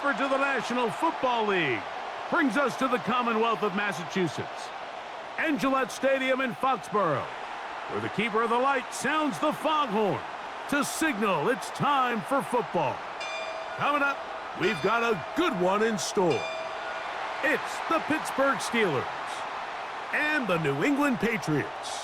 transfer to the National Football League brings us to the Commonwealth of Massachusetts and Gillette Stadium in Foxborough, where the keeper of the light sounds the foghorn to signal it's time for football. Coming up, we've got a good one in store. It's the Pittsburgh Steelers and the New England Patriots.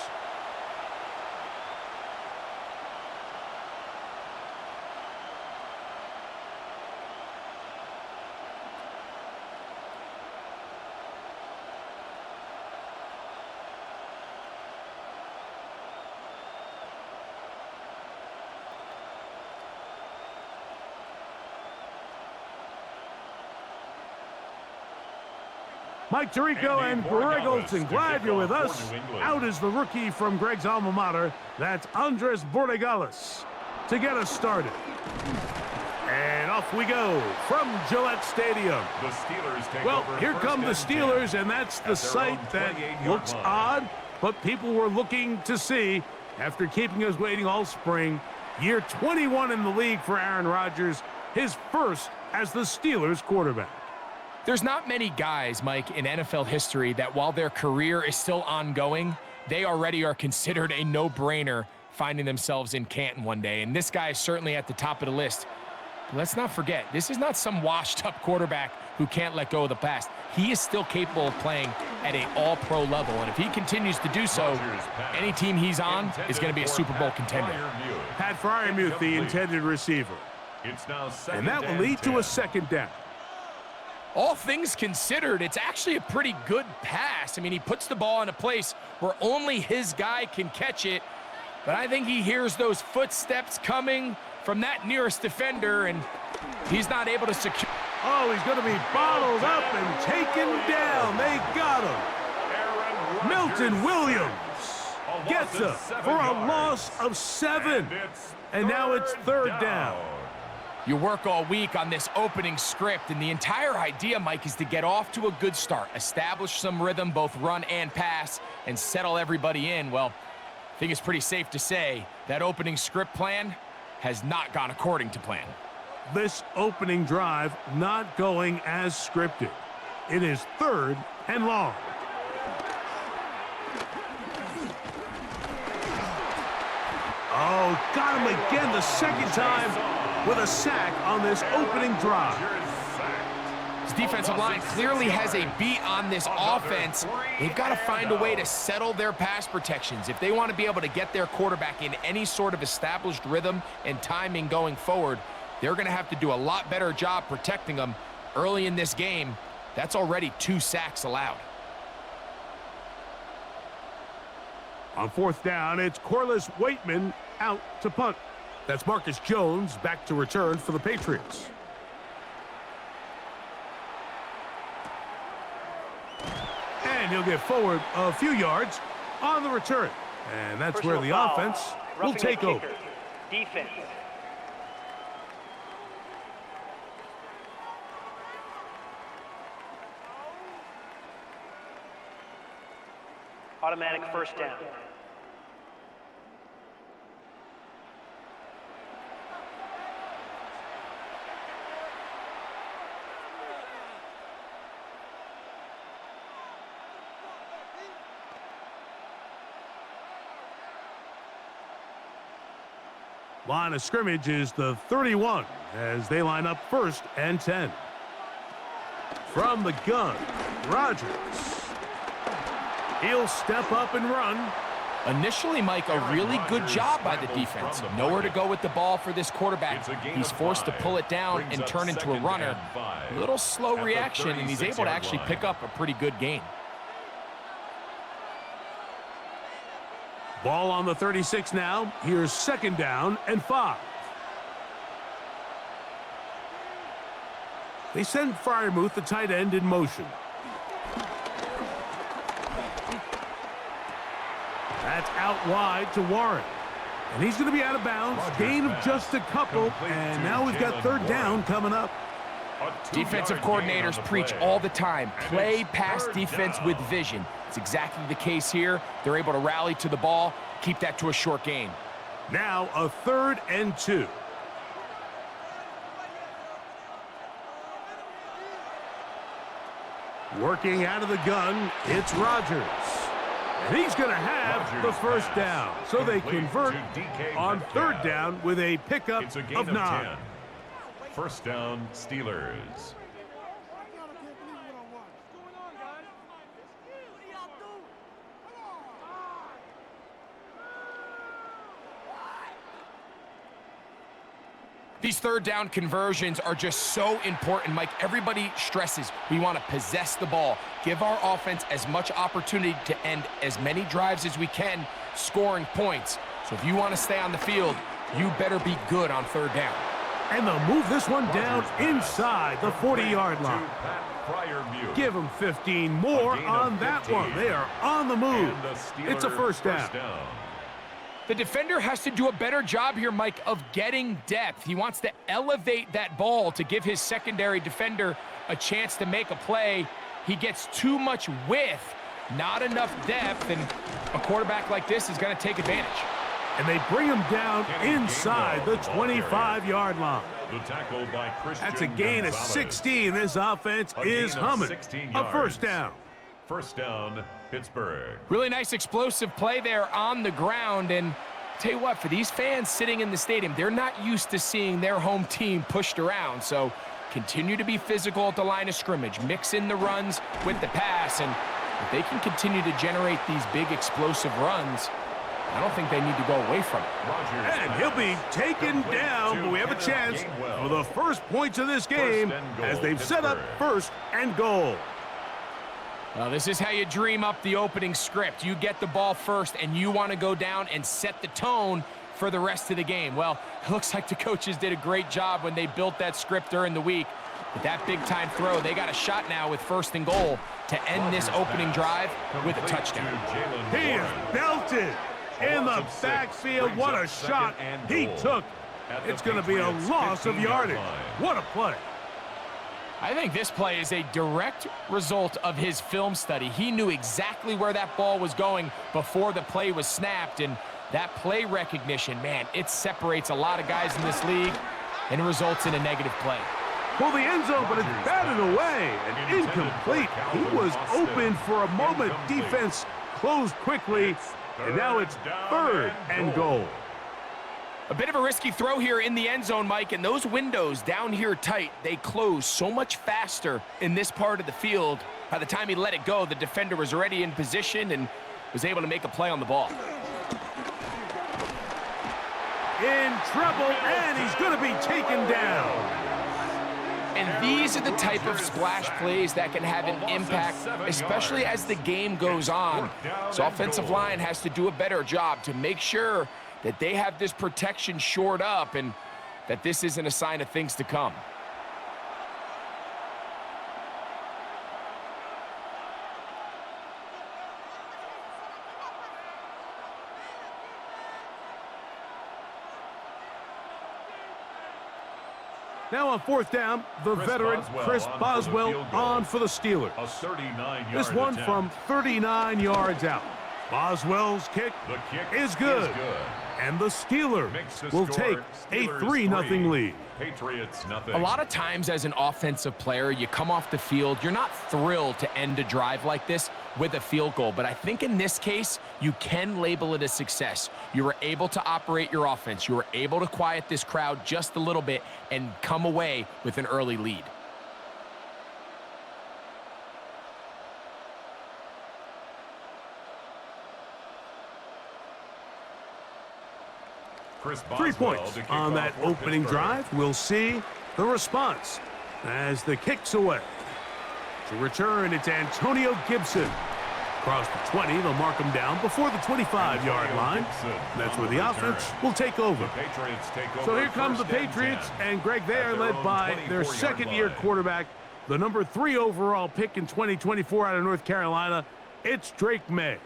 Mike Tirico and Greg Olson, glad you're with us. Out is the rookie from Greg's alma mater. That's Andres Borregales to get us started. And off we go from Gillette Stadium. The Steelers take well, over here come the Steelers, and that's the sight that looks odd, but people were looking to see after keeping us waiting all spring. Year 21 in the league for Aaron Rodgers, his first as the Steelers quarterback. There's not many guys, Mike, in NFL history that while their career is still ongoing, they already are considered a no-brainer finding themselves in Canton one day. And this guy is certainly at the top of the list. But let's not forget, this is not some washed-up quarterback who can't let go of the past. He is still capable of playing at an all-pro level. And if he continues to do so, any team he's on is going to be a Super Bowl contender. Pat Freiermuth, the intended receiver. And that will lead to a second down. All things considered, it's actually a pretty good pass. I mean, he puts the ball in a place where only his guy can catch it. But I think he hears those footsteps coming from that nearest defender, and he's not able to secure. Oh, he's going to be bottled up and taken down. They got him. Milton Williams gets him for a loss of 7. And now it's third down. You work all week on this opening script, and the entire idea, Mike, is to get off to a good start, establish some rhythm, both run and pass, and settle everybody in. Well, I think it's pretty safe to say that opening script plan has not gone according to plan. This opening drive not going as scripted. It is third and long. Oh, got him again the second time with a sack on this opening drive. His defensive line clearly has a beat on this offense. They've got to find a way to settle their pass protections. If they want to be able to get their quarterback in any sort of established rhythm and timing going forward, they're going to have to do a lot better job protecting them early in this game. That's already 2 sacks allowed. On fourth down, it's Corliss Waitman out to punt. That's Marcus Jones back to return for the Patriots. And he'll get forward a few yards on the return. And that's where the offense will take over. Defense. Automatic first down. Line of scrimmage is the 31 as they line up 1st and 10. From the gun, Rodgers. He'll step up and run. Initially, Mike, a really good job by the defense. Nowhere to go with the ball for this quarterback. He's forced to pull it down and turn into a runner. A little slow reaction, and he's able to actually pick up a pretty good gain. Ball on the 36 now. Here's 2nd down and 5. They send Freiermuth, the tight end, in motion. That's out wide to Warren. And he's going to be out of bounds. Gain of just a couple. And now we've got 3rd down coming up. Defensive coordinators preach all the time, play pass defense with vision. It's exactly the case here. They're able to rally to the ball, keep that to a short gain. Now a 3rd and 2. Working out of the gun, it's Rodgers. And he's going to have the first down. So they convert on third down with a pickup of 9. 10. First down, Steelers. These third down conversions are just so important, Mike. Everybody stresses we want to possess the ball, give our offense as much opportunity to end as many drives as we can, scoring points. So if you want to stay on the field, you better be good on third down. And they'll move this one down inside the 40-yard line. Give them 15 more on that one. They are on the move. It's a first down. The defender has to do a better job here, Mike, of getting depth. He wants to elevate that ball to give his secondary defender a chance to make a play. He gets too much width, not enough depth, and a quarterback like this is going to take advantage. And they bring him down inside the 25-yard line. That's a gain of 16. This offense is humming. A first down. First down, Pittsburgh. Really nice explosive play there on the ground. And tell you what, for these fans sitting in the stadium, they're not used to seeing their home team pushed around. So continue to be physical at the line of scrimmage. Mix in the runs with the pass. And if they can continue to generate these big explosive runs, I don't think they need to go away from it. And he'll be taken down, but we have a chance for the first points of this game as they've set up first and goal. Well, this is how you dream up the opening script. You get the ball first, and you want to go down and set the tone for the rest of the game. Well, it looks like the coaches did a great job when they built that script during the week. With that big-time throw, they got a shot now with first and goal to end this opening drive with a touchdown. He is belted in the backfield. What a shot he took. It's going to be a loss of yardage. What a play. I think this play is a direct result of his film study. He knew exactly where that ball was going before the play was snapped, and that play recognition, man, it separates a lot of guys in this league and it results in a negative play. Well, the end zone, but it's batted away and incomplete. He was open for a moment. Defense closed quickly, and now it's third and goal. A bit of a risky throw here in the end zone, Mike, and those windows down here tight, they close so much faster in this part of the field. By the time he let it go, the defender was already in position and was able to make a play on the ball. In trouble, and he's going to be taken down. And these are the type of splash plays that can have an impact, especially as the game goes on. So offensive line has to do a better job to make sure that they have this protection shored up and that this isn't a sign of things to come. Now on fourth down, the veteran Chris Boswell on for the Steelers. This one from 39 yards out. Boswell's kick is good. And the Steelers will take a 3-0 lead. Patriots nothing. A lot of times as an offensive player, you come off the field, you're not thrilled to end a drive like this with a field goal. But I think in this case, you can label it a success. You were able to operate your offense. You were able to quiet this crowd just a little bit and come away with an early lead. Boswell 3 points on that opening drive. We'll see the response as the kick's away. To return, it's Antonio Gibson. Across the 20, they'll mark him down before the 25-yard line. That's where the offense will take over. So here come the Patriots, and Greg, they are led by their second-year quarterback, the number 3 overall pick in 2024 out of North Carolina. It's Drake May.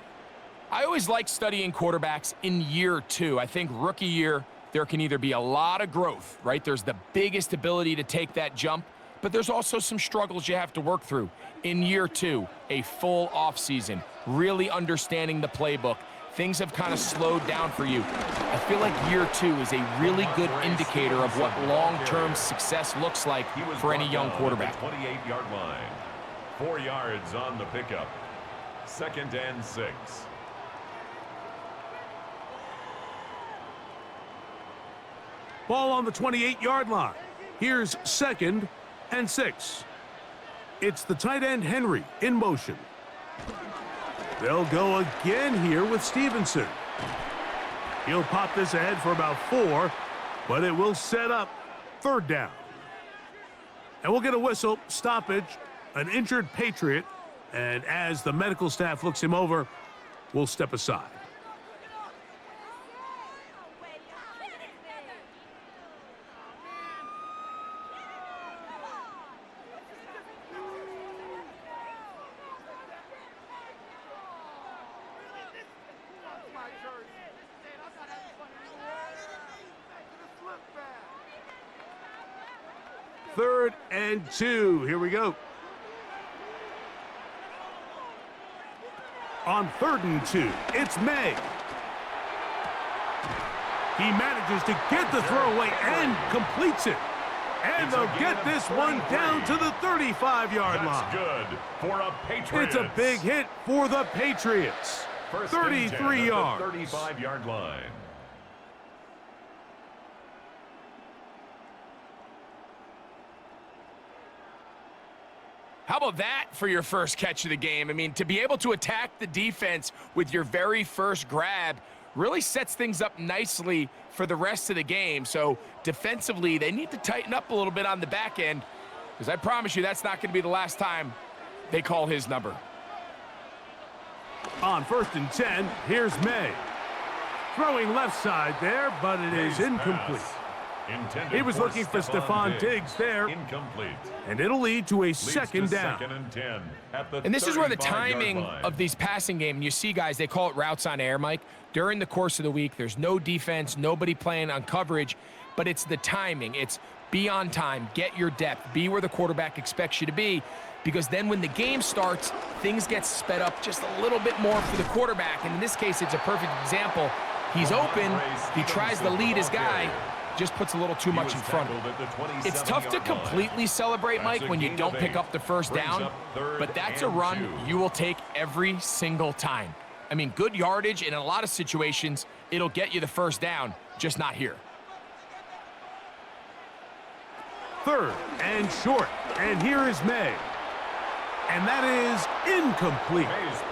I always like studying quarterbacks in year 2. I think rookie year, there can either be a lot of growth, right? There's the biggest ability to take that jump, but there's also some struggles you have to work through. In year 2, a full offseason, really understanding the playbook. Things have kind of slowed down for you. I feel like year 2 is a really good indicator of what long-term success looks like for any young quarterback. 28-yard line. 4 yards on the pickup. 2nd and 6. Ball on the 28-yard line. Here's 2nd and 6. It's the tight end Henry in motion. They'll go again here with Stevenson. He'll pop this ahead for about 4, but it will set up 3rd down. And we'll get a whistle, stoppage, an injured Patriot, and as the medical staff looks him over, we'll step aside. Third and 2. Here we go. On 3rd and 2, it's May. He manages to get the throw away and completes it. And they'll get this one down to the 35-yard line. That's good for a Patriots. It's a big hit for the Patriots. 33 yards. 35-yard line. How about that for your first catch of the game? I mean, to be able to attack the defense with your very first grab really sets things up nicely for the rest of the game. So defensively, they need to tighten up a little bit on the back end, because I promise you that's not going to be the last time they call his number. On 1st and 10, here's May. Throwing left side there, but it is incomplete. He was looking for Stephon Diggs there. Incomplete. And it'll lead to a 2nd down. 2nd and 10 at the And this is where the 35-yard timing line. of these passing game, you see guys, they call it routes on air, Mike. During the course of the week, there's no defense, nobody playing on coverage, but it's the timing. It's be on time, get your depth, be where the quarterback expects you to be, because then when the game starts, things get sped up just a little bit more for the quarterback. And in this case, it's a perfect example. He's open, he tries to lead his guy, just puts a little too much in front. It's tough to completely celebrate, Mike, when you don't pick up the first down, but that's a run you will take every single time. I mean, good yardage, and in a lot of situations, it'll get you the first down, just not here. 3rd and short, and here is May. And that is incomplete.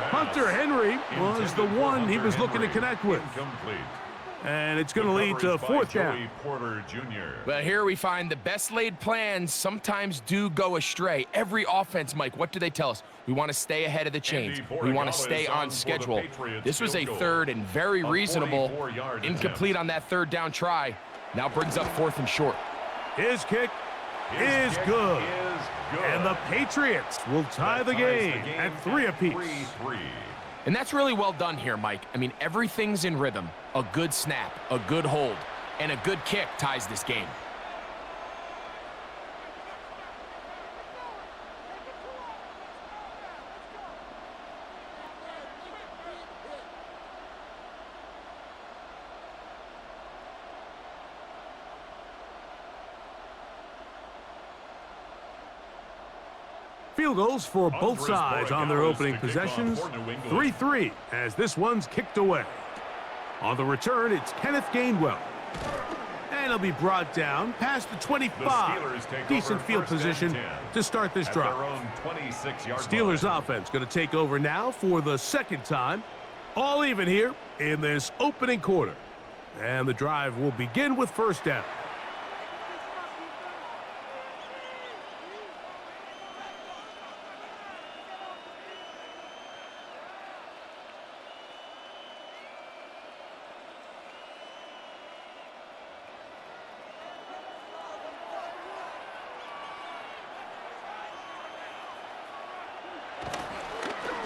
Hunter Henry was the one he was looking to connect with. Incomplete. And it's going to lead to 4th down. Porter Jr. Well, here we find the best laid plans sometimes do go astray. Every offense, Mike, what do they tell us? We want to stay ahead of the chains. We want to stay on schedule. This was a 3rd and very reasonable. Incomplete on that 3rd down try. Now brings up 4th and short. His kick is good. And the Patriots will tie the game at 3 apiece. 3-3. And that's really well done here, Mike. I mean, everything's in rhythm. A good snap, a good hold, and a good kick ties this game. Field goals for both sides on their opening possessions. 3-3 as this one's kicked away. On the return, it's Kenneth Gainwell. And he'll be brought down past the 25. Decent field position to start this drive. Steelers offense going to take over now for the 2nd time. All even here in this opening quarter. And the drive will begin with 1st down.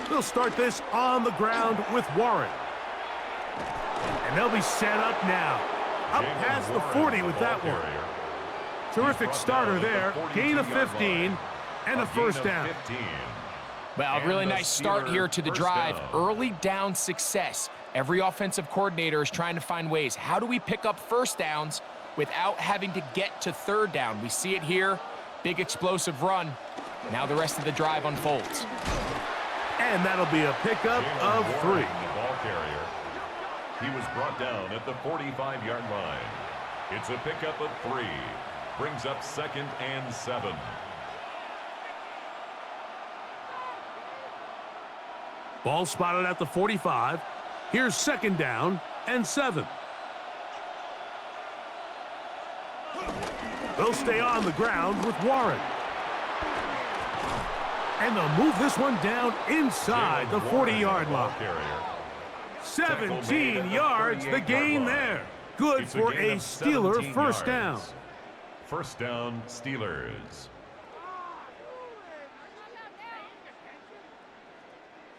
They'll start this on the ground with Warren. And they'll be set up now. Up past the 40 with that one. Terrific starter there. Gain of 15 and a 1st down. Well, a really nice start here to the drive. Early down success. Every offensive coordinator is trying to find ways. How do we pick up 1st downs without having to get to 3rd down? We see it here. Big explosive run. Now the rest of the drive unfolds. And that'll be a pickup of 3. The ball carrier. He was brought down at the 45-yard line. It's a pickup of 3. Brings up 2nd and 7. Ball spotted at the 45. Here's 2nd down and 7. They'll stay on the ground with Warren. And they'll move this one down inside the 40-yard line. 17 yards, the gain there. Good for a Steeler first down. First down, Steelers.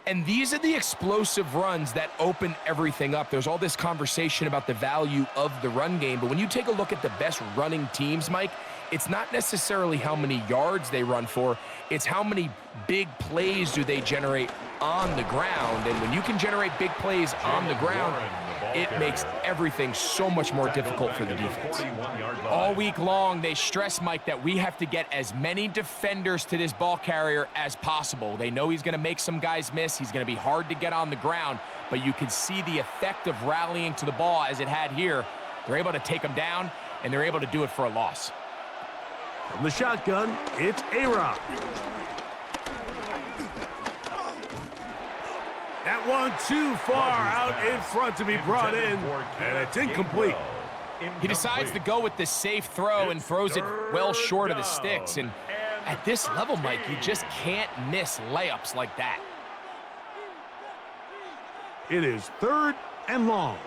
And these are the explosive runs that open everything up. There's all this conversation about the value of the run game, but when you take a look at the best running teams, Mike, it's not necessarily how many yards they run for, it's how many big plays do they generate on the ground. And when you can generate big plays on the ground, it makes everything so much more difficult for the defense. All week long, they stress, Mike, that we have to get as many defenders to this ball carrier as possible. They know he's going to make some guys miss. He's going to be hard to get on the ground, but you can see the effect of rallying to the ball as it had here. They're able to take him down, and they're able to do it for a loss. From the shotgun, it's A-Rob. That one too far out in front to be brought in, and it's incomplete. He decides to go with the safe throw and throws it well short of the sticks. And at this level, Mike, you just can't miss layups like that. It is 3rd and long.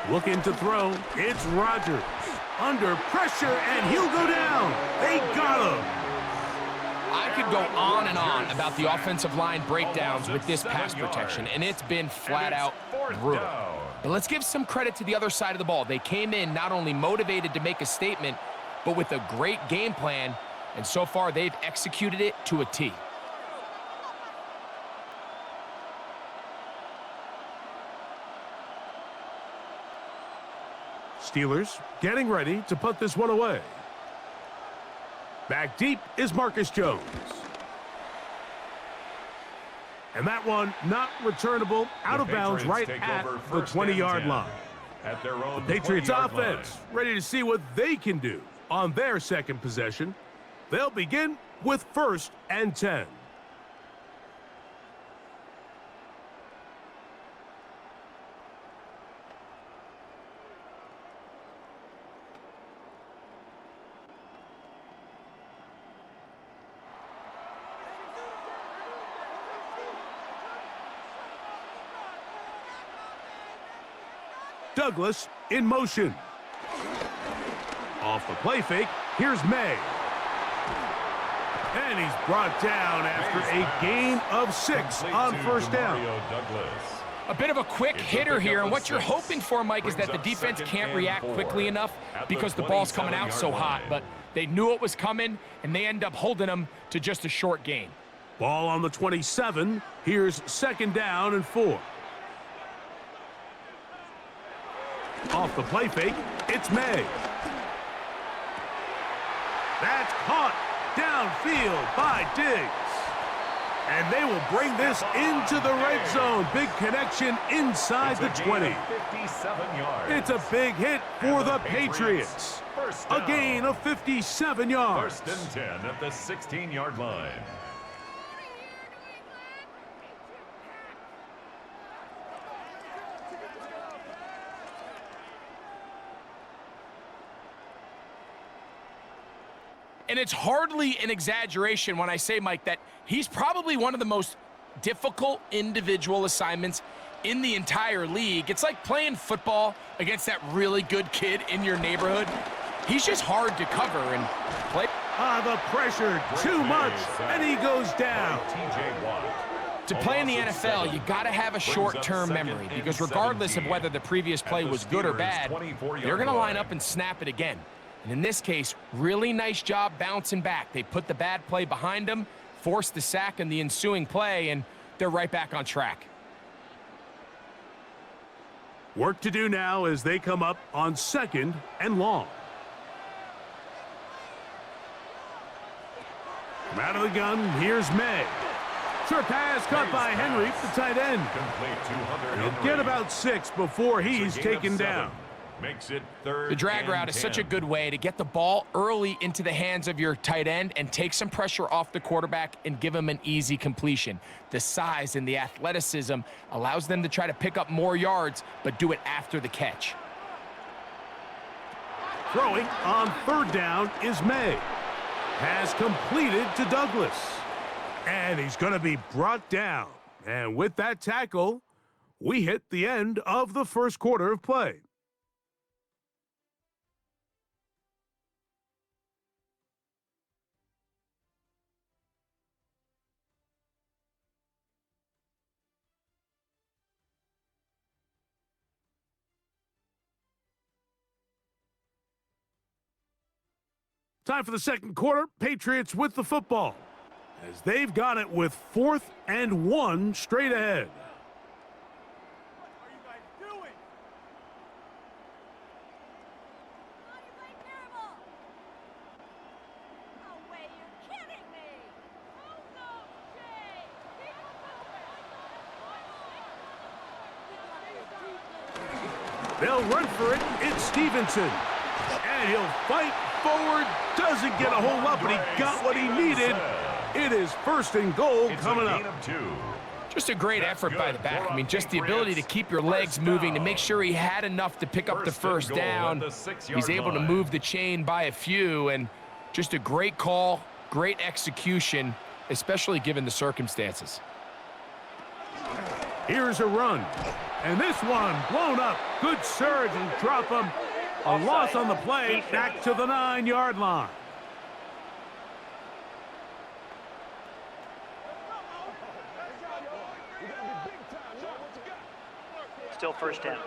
Looking to throw, it's Rodgers. Under pressure, and he'll go down. They got him. I could go on and on about the offensive line breakdowns with this pass protection, and it's been flat out brutal. But let's give some credit to the other side of the ball. They came in not only motivated to make a statement, but with a great game plan, and so far they've executed it to a T. Steelers getting ready to put this one away. Back deep is Marcus Jones. And that one not returnable, out of bounds right at the 20-yard line. The Patriots offense ready to see what they can do on their second possession. They'll begin with 1st and 10. Douglas in motion. Off the play fake, here's May. And he's brought down after a gain of 6 on 1st down. A bit of a quick hitter here, and what you're hoping for, Mike, is that the defense can't react quickly enough because the ball's coming out so hot, but they knew it was coming, and they end up holding them to just a short gain. Ball on the 27. Here's 2nd down and 4. Off the play fake, it's May. That's caught downfield by Diggs. And they will bring this into the red zone. Big connection inside the 20. It's a big hit for the Patriots. A gain of 57 yards. 1st and 10 at the 16-yard line. And it's hardly an exaggeration when I say, Mike, that he's probably one of the most difficult individual assignments in the entire league. It's like playing football against that really good kid in your neighborhood. He's just hard to cover and play. The pressure, too much, and he goes down. To play in the NFL, you got to have a short-term memory because regardless of whether the previous play was good or bad, they're going to line up and snap it again. And in this case, really nice job bouncing back. They put the bad play behind them, forced the sack in the ensuing play, and they're right back on track. Work to do now as they come up on 2nd and long. From out of the gun, here's May. Short pass caught by Henry, the tight end. He'll get about 6 before he's taken down. Makes it 3rd. The drag route is such a good way to get the ball early into the hands of your tight end and take some pressure off the quarterback and give him an easy completion. The size and the athleticism allows them to try to pick up more yards, but do it after the catch. Throwing on 3rd down is May. Pass completed to Douglas. And he's going to be brought down. And with that tackle, we hit the end of the first quarter of play. Time for the second quarter. Patriots with the football, as they've got it with 4th and 1 straight ahead. What are you guys doing? Oh, you played terrible. No way, you're kidding me. Oh, no, Jay. Keep They'll run for it. It's Stevenson. And he'll fight forward. Doesn't get a whole lot, but he got what he needed. It is 1st and goal coming up. Just a great effort by the back. I mean, just the ability to keep your legs moving to make sure he had enough to pick up the first down. He's able to move the chain by a few, and just a great call, great execution, especially given the circumstances. Here's a run. And this one blown up. Good surge and drop him. A loss on the play, back to the 9-yard line. Still 1st down.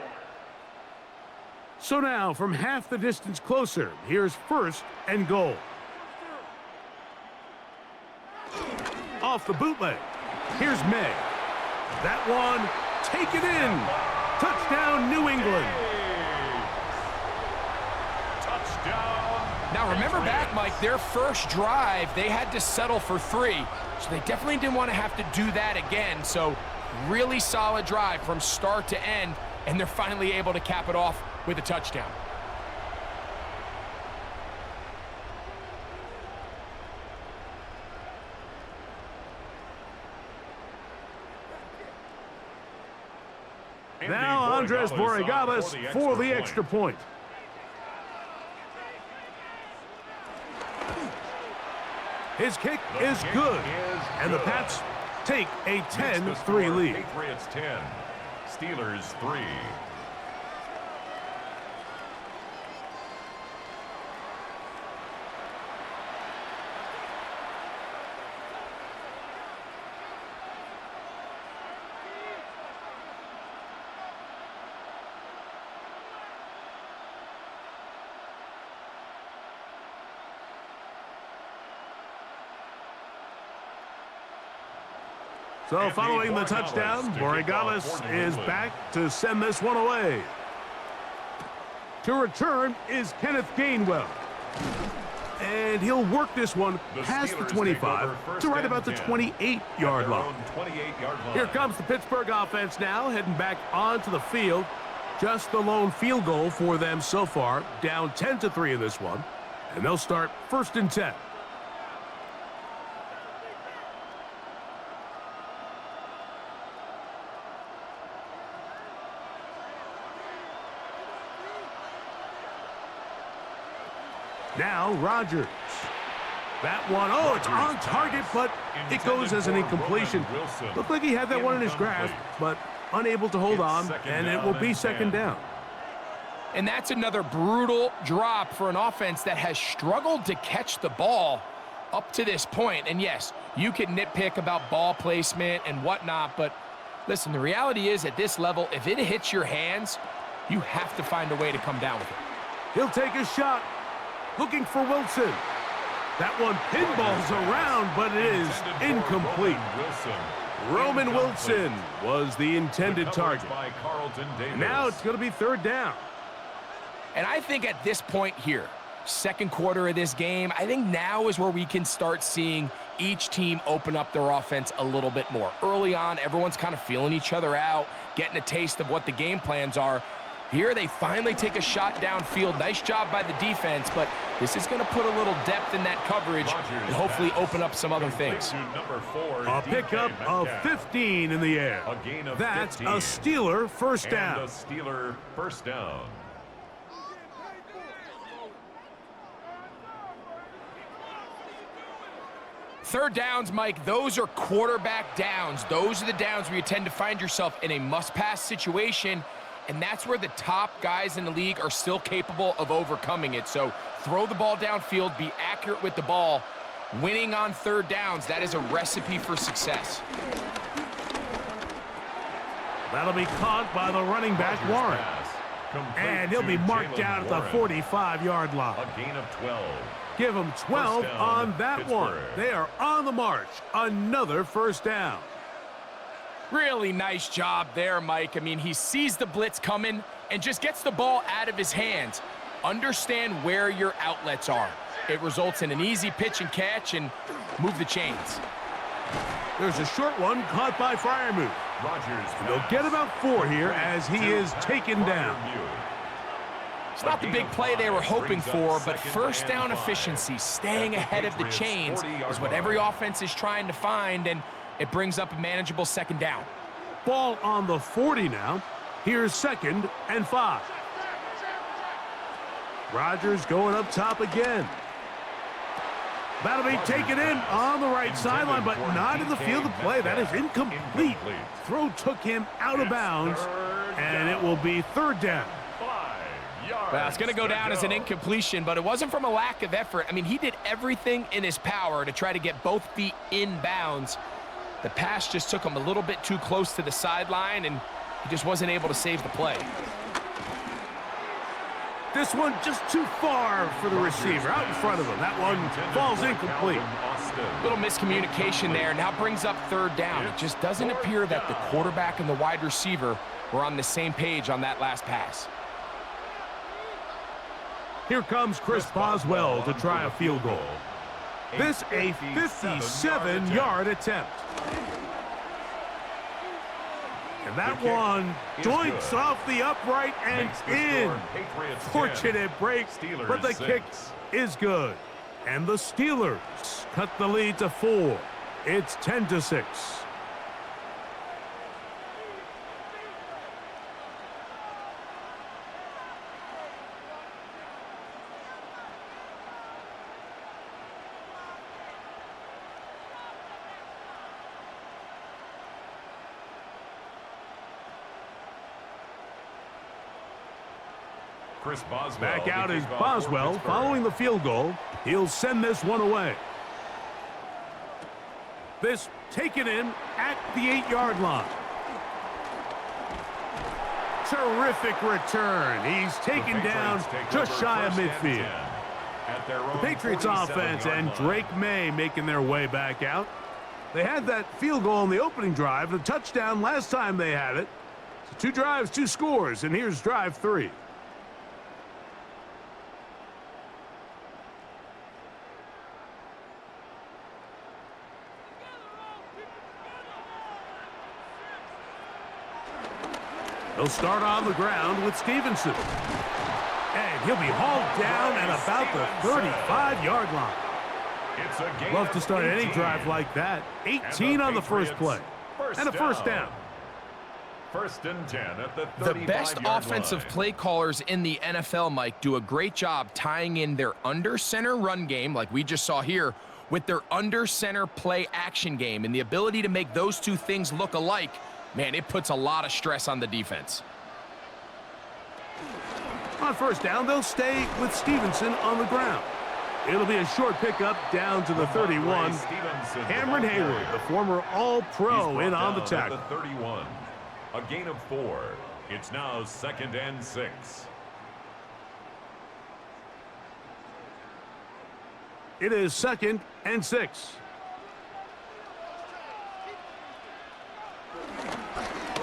So now, from half the distance closer, here's 1st and goal. Off the bootleg, here's May. That one, take it in. Touchdown, New England. Now, remember back, Mike, their first drive, they had to settle for 3. So they definitely didn't want to have to do that again. So really solid drive from start to end, and they're finally able to cap it off with a touchdown. Now Andres Borregales for the extra point. His kick is good, and the Pats take a 10-3 lead. Patriots 10, Steelers 3. So following the touchdown, Borregales is back to send this one away. To return is Kenneth Gainwell. And he'll work this one past the 25 to right about the 28-yard line. Here comes the Pittsburgh offense now, heading back onto the field. Just the lone field goal for them so far, down 10-3 in this one. And they'll start 1st and 10. Now Rodgers. That one, oh, it's on target, but it goes as an incompletion. Looked like he had that one in his grasp, but unable to hold on, and it will be 2nd down. And that's another brutal drop for an offense that has struggled to catch the ball up to this point. And yes, you can nitpick about ball placement and whatnot, but listen, the reality is at this level, if it hits your hands, you have to find a way to come down with it. He'll take a shot, looking for Wilson. That one pinballs around, but it is incomplete. Roman Wilson was the intended target. By Carlton Davis. Now it's going to be third down. And I think at this point here, second quarter of this game, I think now is where we can start seeing each team open up their offense a little bit more. Early on, everyone's kind of feeling each other out, getting a taste of what the game plans are. Here they finally take a shot downfield. Nice job by the defense, but this is going to put a little depth in that coverage and hopefully open up some other things. A pickup of 15 in the air. A gain of That's 15. a Steeler first down. And a Steeler first down. Third downs, Mike, those are quarterback downs. Those are the downs where you tend to find yourself in a must-pass situation, and that's where the top guys in the league are still capable of overcoming it. So throw the ball downfield, be accurate with the ball. Winning on third downs, that is a recipe for success. That'll be caught by the running back, Warren. And he'll be marked down at the 45-yard line. A gain of 12. Give them 12 First down, on that one. Pittsburgh. They are on the march. Another first down. Really nice job there, Mike. I mean, he sees the blitz coming and just gets the ball out of his hands. Understand where your outlets are. It results in an easy pitch and catch and move the chains. There's a short one caught by Freiermuth. Rodgers. And they'll get about 4 here as he is taken down. It's not the big play they were hoping for, but first down efficiency, staying ahead of the chains, is what every offense is trying to find, and it brings up a manageable second down. Ball on the 40 now. Here's 2nd and 5. Rodgers going up top again. That'll be taken in on the right sideline, but not in the field of play. That is incomplete. Throw took him out of bounds, and it will be third down. Well, it's going to go down as an incompletion, but it wasn't from a lack of effort. I mean, he did everything in his power to try to get both feet in bounds. The pass just took him a little bit too close to the sideline, and he just wasn't able to save the play. This one just too far for the receiver, out in front of him. That one falls incomplete. Little miscommunication there. Now brings up third down. It just doesn't appear that the quarterback and the wide receiver were on the same page on that last pass. Here comes Chris Boswell to try a field goal. This a 57-yard attempt. And that one joints off the upright and in. Fortunate break, but the kick is good. And the Steelers cut the lead to 4. It's 10-6. Chris Boswell. Back out is Boswell following the field goal. He'll send this one away. This taken in at the 8-yard line. Terrific return. He's taken down just shy of midfield. The Patriots offense and Drake May making their way back out. They had that field goal in the opening drive, the touchdown last time they had it. So 2 drives, 2 scores, and here's drive 3. He'll start on the ground with Stevenson. And he'll be hauled down at about the 35-yard line. Love to start any drive like that. 18 on the first play. And a first down. First and 10 at the 35-yard The best offensive line. play callers in the NFL, Mike, do a great job tying in their under-center run game, like we just saw here, with their under-center play action game. And the ability to make those two things look alike, man, it puts a lot of stress on the defense. On first down, they'll stay with Stevenson on the ground. It'll be a short pickup down to the 31. Cameron Hayward, the former All-Pro, in on the tackle. 31. A gain of 4. It's now 2nd and 6. It is 2nd and 6.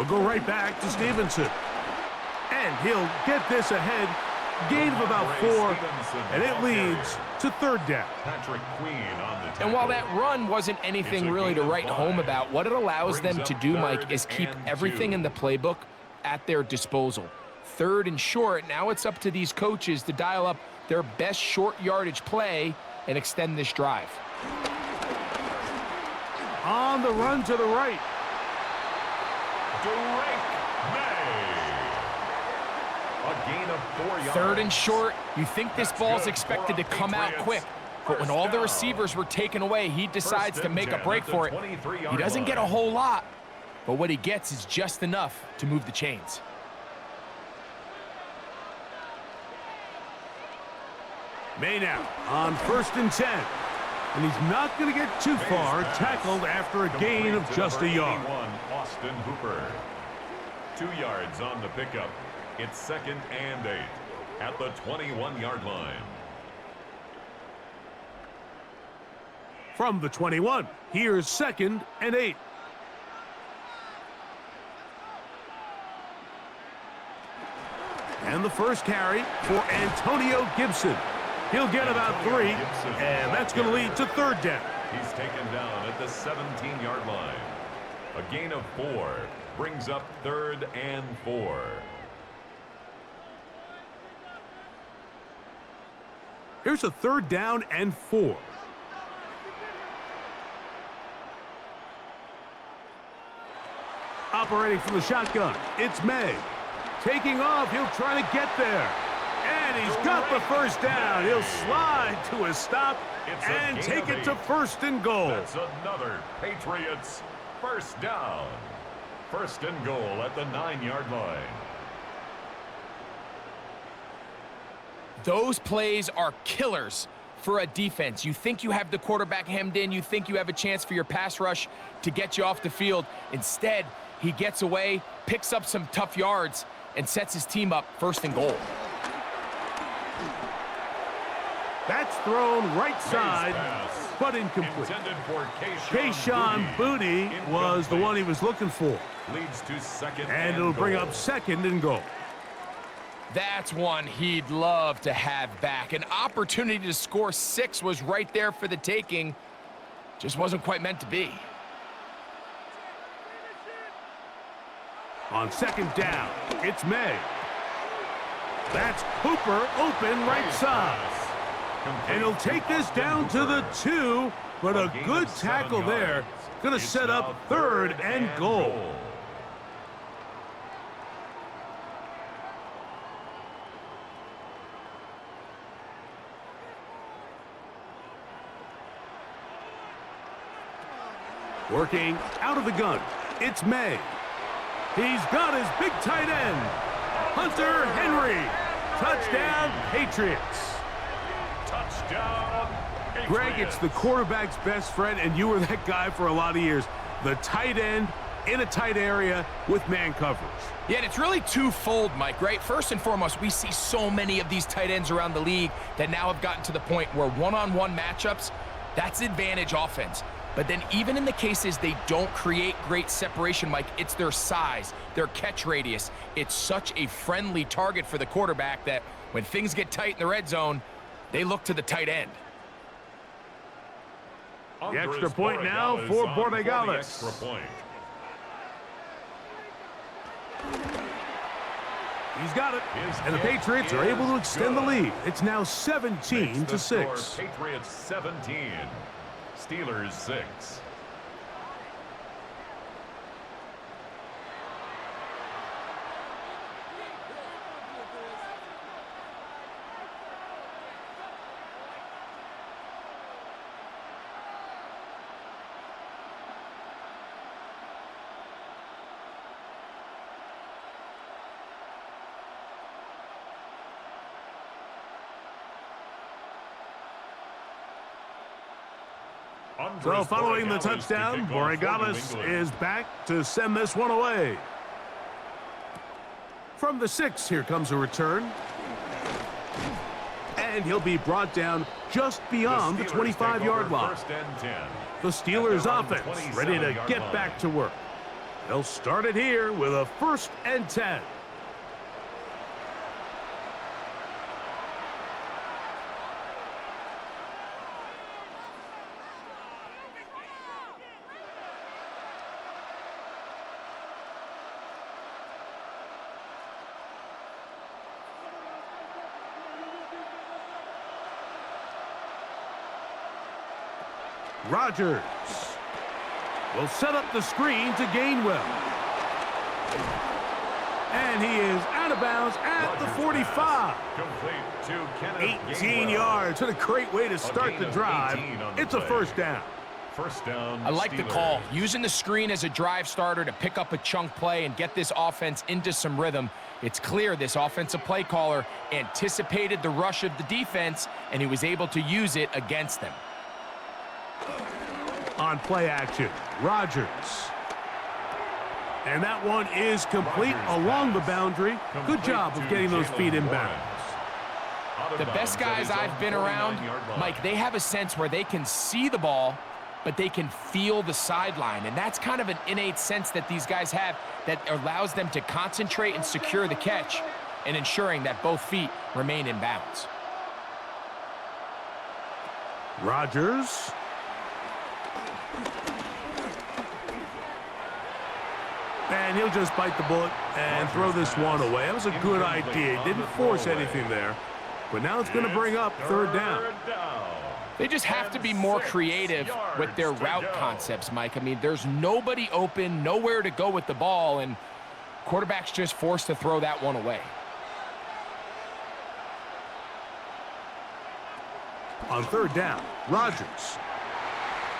He'll go right back to Stevenson. And he'll get this ahead. Gain of about 4, and it leads to third down. Patrick Queen on the tackle. And while that run wasn't anything really to write home about, what it allows them to do, Mike, is keep everything in the playbook at their disposal. Third and short, now it's up to these coaches to dial up their best short yardage play and extend this drive. On the run to the right. A gain of 4 yards. Third and short, you think this ball's expected to come out quick, but when all the receivers were taken away, he decides to make a break for it. He doesn't get a whole lot, but what he gets is just enough to move the chains. May now on 1st and 10. And he's not going to get too far, tackled after a gain of just a yard. Austin Hooper. 2 yards on the pickup. It's 2nd and 8 at the 21-yard line. From the 21, here's 2nd and 8. And the first carry for Antonio Gibson. He'll get about 3, and that's going to lead to third down. He's taken down at the 17-yard line. A gain of 4 brings up 3rd and 4. Here's a 3rd down and 4. Operating from the shotgun, it's May. Taking off, he'll try to get there. And he's got the first down. He'll slide to a stop and take it to 1st and goal. That's another Patriots first down. 1st and goal at the 9-yard line. Those plays are killers for a defense. You think you have the quarterback hemmed in. You think you have a chance for your pass rush to get you off the field. Instead, he gets away, picks up some tough yards, and sets his team up 1st and goal. That's thrown right side, but incomplete. Kayshon Boutte was the one he was looking for. Leads to 2nd and it'll bring up 2nd and goal. That's one he'd love to have back. An opportunity to score 6 was right there for the taking. Just wasn't quite meant to be. On 2nd down, it's May. That's Cooper open right side. And he'll take this down to the 2, but a good tackle there. Going to set up 3rd and goal. Working out of the gun, it's May. He's got his big tight end, Hunter Henry. Touchdown, Patriots. Touchdown, Patriots. Greg, it's the quarterback's best friend, and you were that guy for a lot of years. The tight end in a tight area with man coverage. Yeah, and it's really twofold, Mike, right? First and foremost, we see so many of these tight ends around the league that now have gotten to the point where one-on-one matchups, that's advantage offense. But then even in the cases they don't create great separation, Mike, it's their size, their catch radius. It's such a friendly target for the quarterback that when things get tight in the red zone, they look to the tight end. The extra point now for Borregales. He's got it, and the Patriots are able to extend the lead. It's now 17-6. Patriots 17, Steelers 6. So following the touchdown, Borregales is back to send this one away. From the 6, here comes a return. And he'll be brought down just beyond the 25-yard line. The Steelers offense ready to get back to work. They'll start it here with a 1st and 10. Rodgers will set up the screen to Gainwell. And he is out of bounds at the 45. Complete to Kenneth 18 Gainwell. yards. What a great way to start the drive. It's a first down. First down. I like the Steelers. call. Using the screen as a drive starter to pick up a chunk play and get this offense into some rhythm. It's clear this offensive play caller anticipated the rush of the defense, and he was able to use it against them. On play action, Rodgers. And that one is complete along the boundary. Good job of getting those feet inbound. The best guys I've been around, Mike, they have a sense where they can see the ball, but they can feel the sideline. And that's kind of an innate sense that these guys have that allows them to concentrate and secure the catch and ensuring that both feet remain in bounds. Rodgers. And he'll just bite the bullet and throw this one away. That was a good idea. Didn't force anything there. But now it's going to bring up 3rd down. They just have to be more creative with their route concepts, Mike. I mean, there's nobody open, nowhere to go with the ball, and quarterback's just forced to throw that one away. On 3rd down, Rodgers.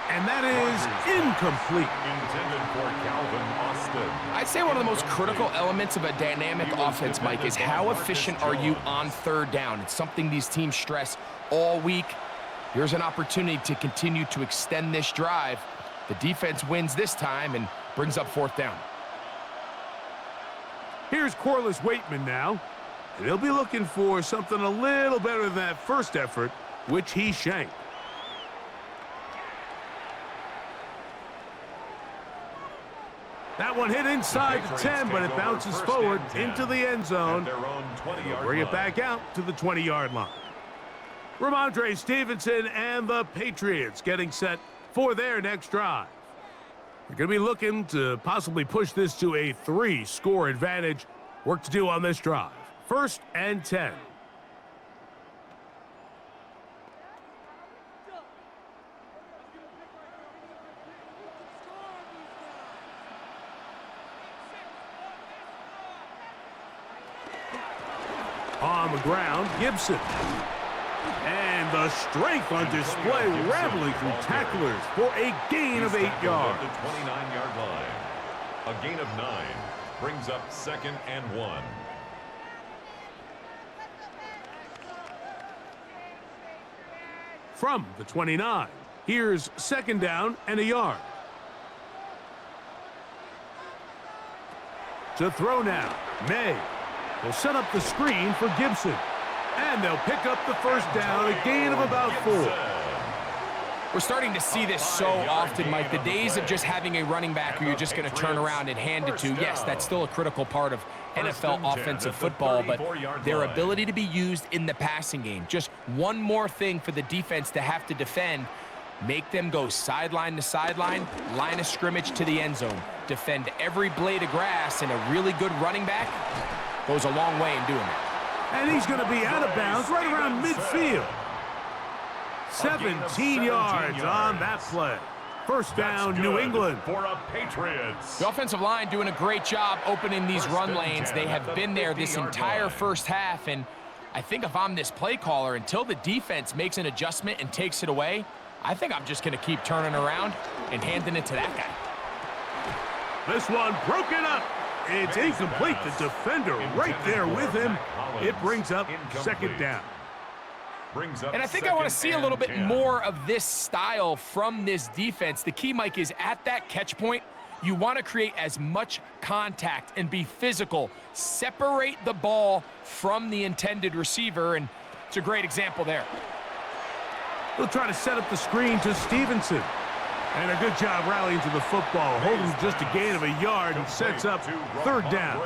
And that is incomplete. Intended for Calvin Austin. I'd say one of the most critical elements of a dynamic offense, Mike, is how efficient are you on 3rd down. It's something these teams stress all week. Here's an opportunity to continue to extend this drive. The defense wins this time and brings up 4th down. Here's Corliss Waitman now. And he'll be looking for something a little better than that first effort, which he shanked. That one hit inside the 10, but it bounces forward into the end zone. Bring it back out to the 20-yard line. Ramondre Stevenson and the Patriots getting set for their next drive. They're going to be looking to possibly push this to a 3-score advantage. Work to do on this drive. 1st and 10. On the ground, Gibson. And the strength on display, rambling through tacklers for a gain of 8 yards. The 29-yard line. A gain of 9 brings up 2nd and 1. From the 29, here's 2nd down and a yard. To throw now, May. They'll set up the screen for Gibson. And they'll pick up the 1st down, a gain of about 4. We're starting to see this so often, Mike. The days of just having a running back who you're just going to turn around and hand it to, yes, that's still a critical part of NFL offensive football, but their ability to be used in the passing game. Just one more thing for the defense to have to defend. Make them go sideline to sideline, line of scrimmage to the end zone. Defend every blade of grass, and a really good running back goes a long way in doing that. And he's going to be out of bounds right around midfield. 17 yards on that play. 1st down, New England. For a Patriots. The offensive line doing a great job opening these run lanes. They have been there this entire first half, and I think if I'm this play caller, until the defense makes an adjustment and takes it away, I think I'm just going to keep turning around and handing it to that guy. This one broken up. It's incomplete. The defender right there with him. It brings up 2nd down. And I think I want to see a little bit more of this style from this defense. The key, Mike, is at that catch point, you want to create as much contact and be physical. Separate the ball from the intended receiver, and it's a great example there. He'll try to set up the screen to Stevenson. And a good job rallying to the football, holding just a gain of a yard and sets up third down.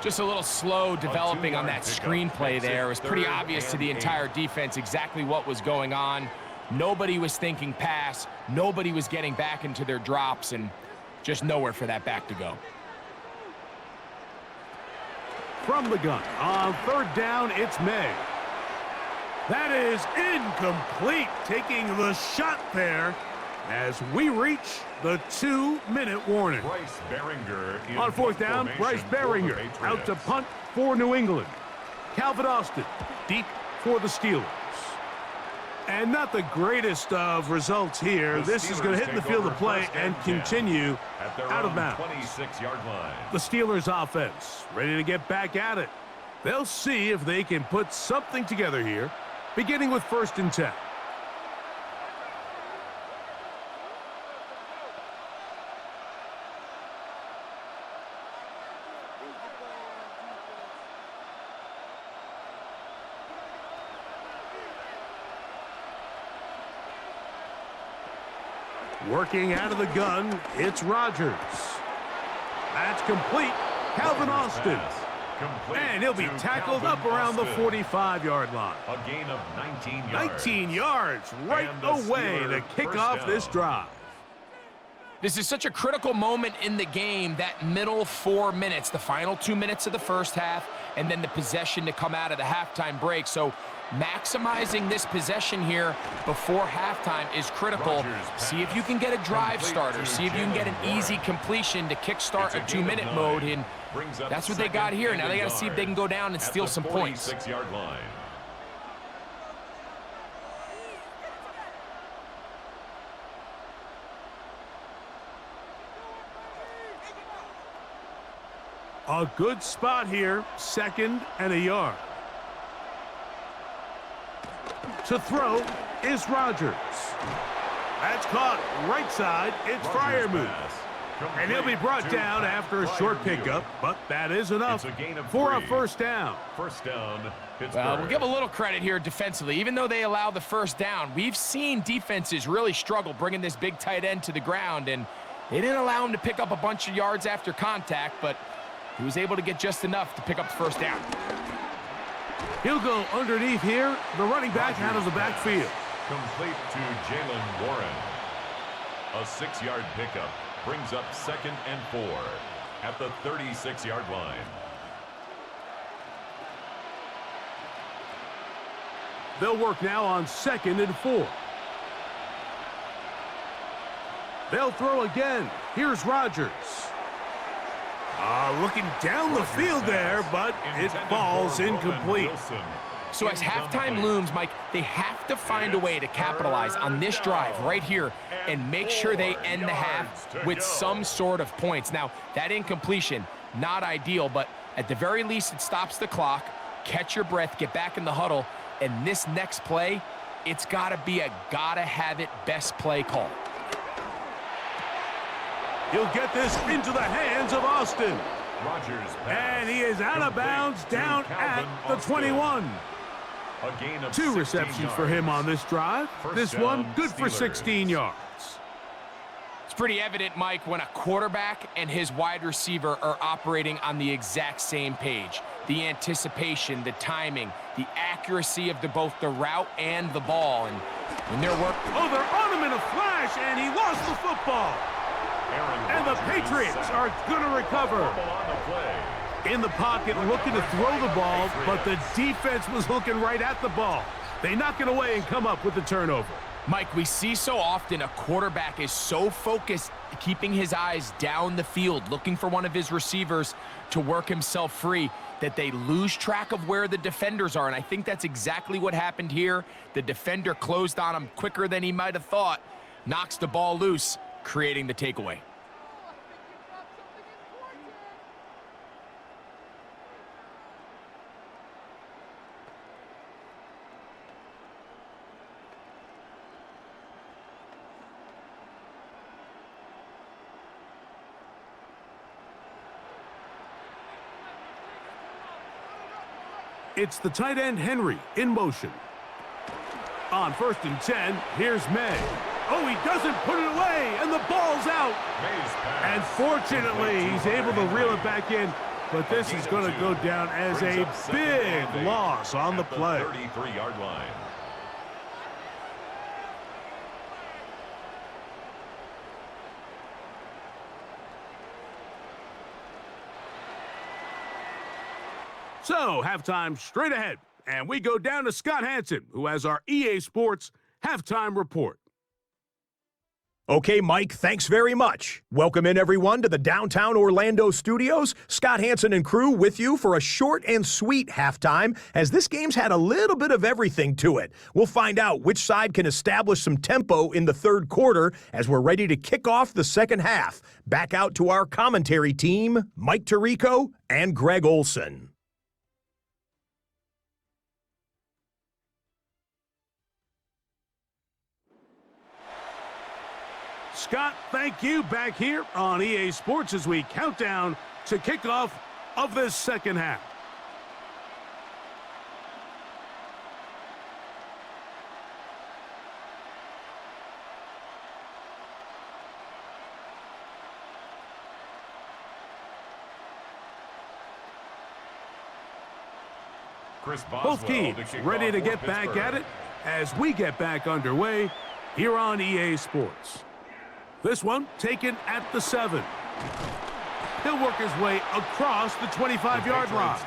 Just a little slow developing on that screenplay there. It was pretty obvious to the entire defense exactly what was going on. Nobody was thinking pass. Nobody was getting back into their drops, and just nowhere for that back to go. From the gun, on third down, it's May. That is incomplete, taking the shot there as we reach the 2-minute warning. On fourth down, Bryce Baringer out to punt for New England. Calvin Austin deep for the Steelers. And not the greatest of results here. This is going to hit in the field of play and continue out of bounds. 26-yard line. The Steelers offense ready to get back at it. They'll see if they can put something together here, beginning with 1st and 10. Working out of the gun, it's Rodgers. That's complete. Calvin Austin. And he'll be tackled up around the 45-yard line. A gain of 19 yards. 19 yards right away to kick off this drive. This is such a critical moment in the game, that middle 4 minutes, the final 2 minutes of the first half, and then the possession to come out of the halftime break. So maximizing this possession here before halftime is critical. See if you can get a drive starter. See if you can get an easy completion to kickstart a 2-minute mode, and that's what they got here. Now they got to see if they can go down and steal some points. 46-yard line. A good spot here, 2nd and a yard. To throw is Rodgers. That's caught right side. It's Freiermuth. And he'll be brought down after a short pickup, but that is enough for a 1st down. First down, Pittsburgh. Well, we'll give a little credit here defensively. Even though they allow the 1st down, we've seen defenses really struggle bringing this big tight end to the ground, and they didn't allow him to pick up a bunch of yards after contact, but he was able to get just enough to pick up the 1st down. He'll go underneath here, the running back out of the backfield. Complete to Jalen Warren. A 6-yard pickup brings up 2nd and 4 at the 36-yard line. They'll work now on 2nd and 4. They'll throw again. Here's Rodgers. Looking down the field there, but it falls incomplete. So as halftime looms, Mike, they have to find a way to capitalize on this drive right here and make sure they end the half with some sort of points. Now, that incompletion, not ideal, but at the very least it stops the clock. Catch your breath, get back in the huddle, and this next play, it's got to be a gotta-have-it best play call. He'll get this into the hands of Austin. Rodgers and he is out of bounds down at the 21. A gain of 2 receptions for him on this drive. This one good for 16 yards. It's pretty evident, Mike, when a quarterback and his wide receiver are operating on the exact same page. The anticipation, the timing, the accuracy of both the route and the ball. And when they're working... Oh, they're on him in a flash, and he lost the football. And the Patriots are going to recover. In the pocket, looking to throw the ball, but the defense was looking right at the ball. They knock it away and come up with the turnover. Mike, we see so often a quarterback is so focused, keeping his eyes down the field, looking for one of his receivers to work himself free, that they lose track of where the defenders are. And I think that's exactly what happened here. The defender closed on him quicker than he might have thought, knocks the ball loose, creating the takeaway. It's the tight end Henry in motion. On 1st and 10, here's May. Oh, he doesn't put it away, and the ball's out. And fortunately, he's able to reel it back in, but this is going to go down as a big loss on the play. 33-yard line. So, halftime straight ahead, and we go down to Scott Hansen, who has our EA Sports halftime report. Okay, Mike, thanks very much. Welcome in, everyone, to the downtown Orlando studios. Scott Hansen and crew with you for a short and sweet halftime, as this game's had a little bit of everything to it. We'll find out which side can establish some tempo in the third quarter as we're ready to kick off the second half. Back out to our commentary team, Mike Tirico and Greg Olson. Scott, thank you. Back here on EA Sports as we count down to kickoff of this second half. Both teams ready to get back at it as we get back underway here on EA Sports. This one taken at the 7. He'll work his way across the 25-yard line.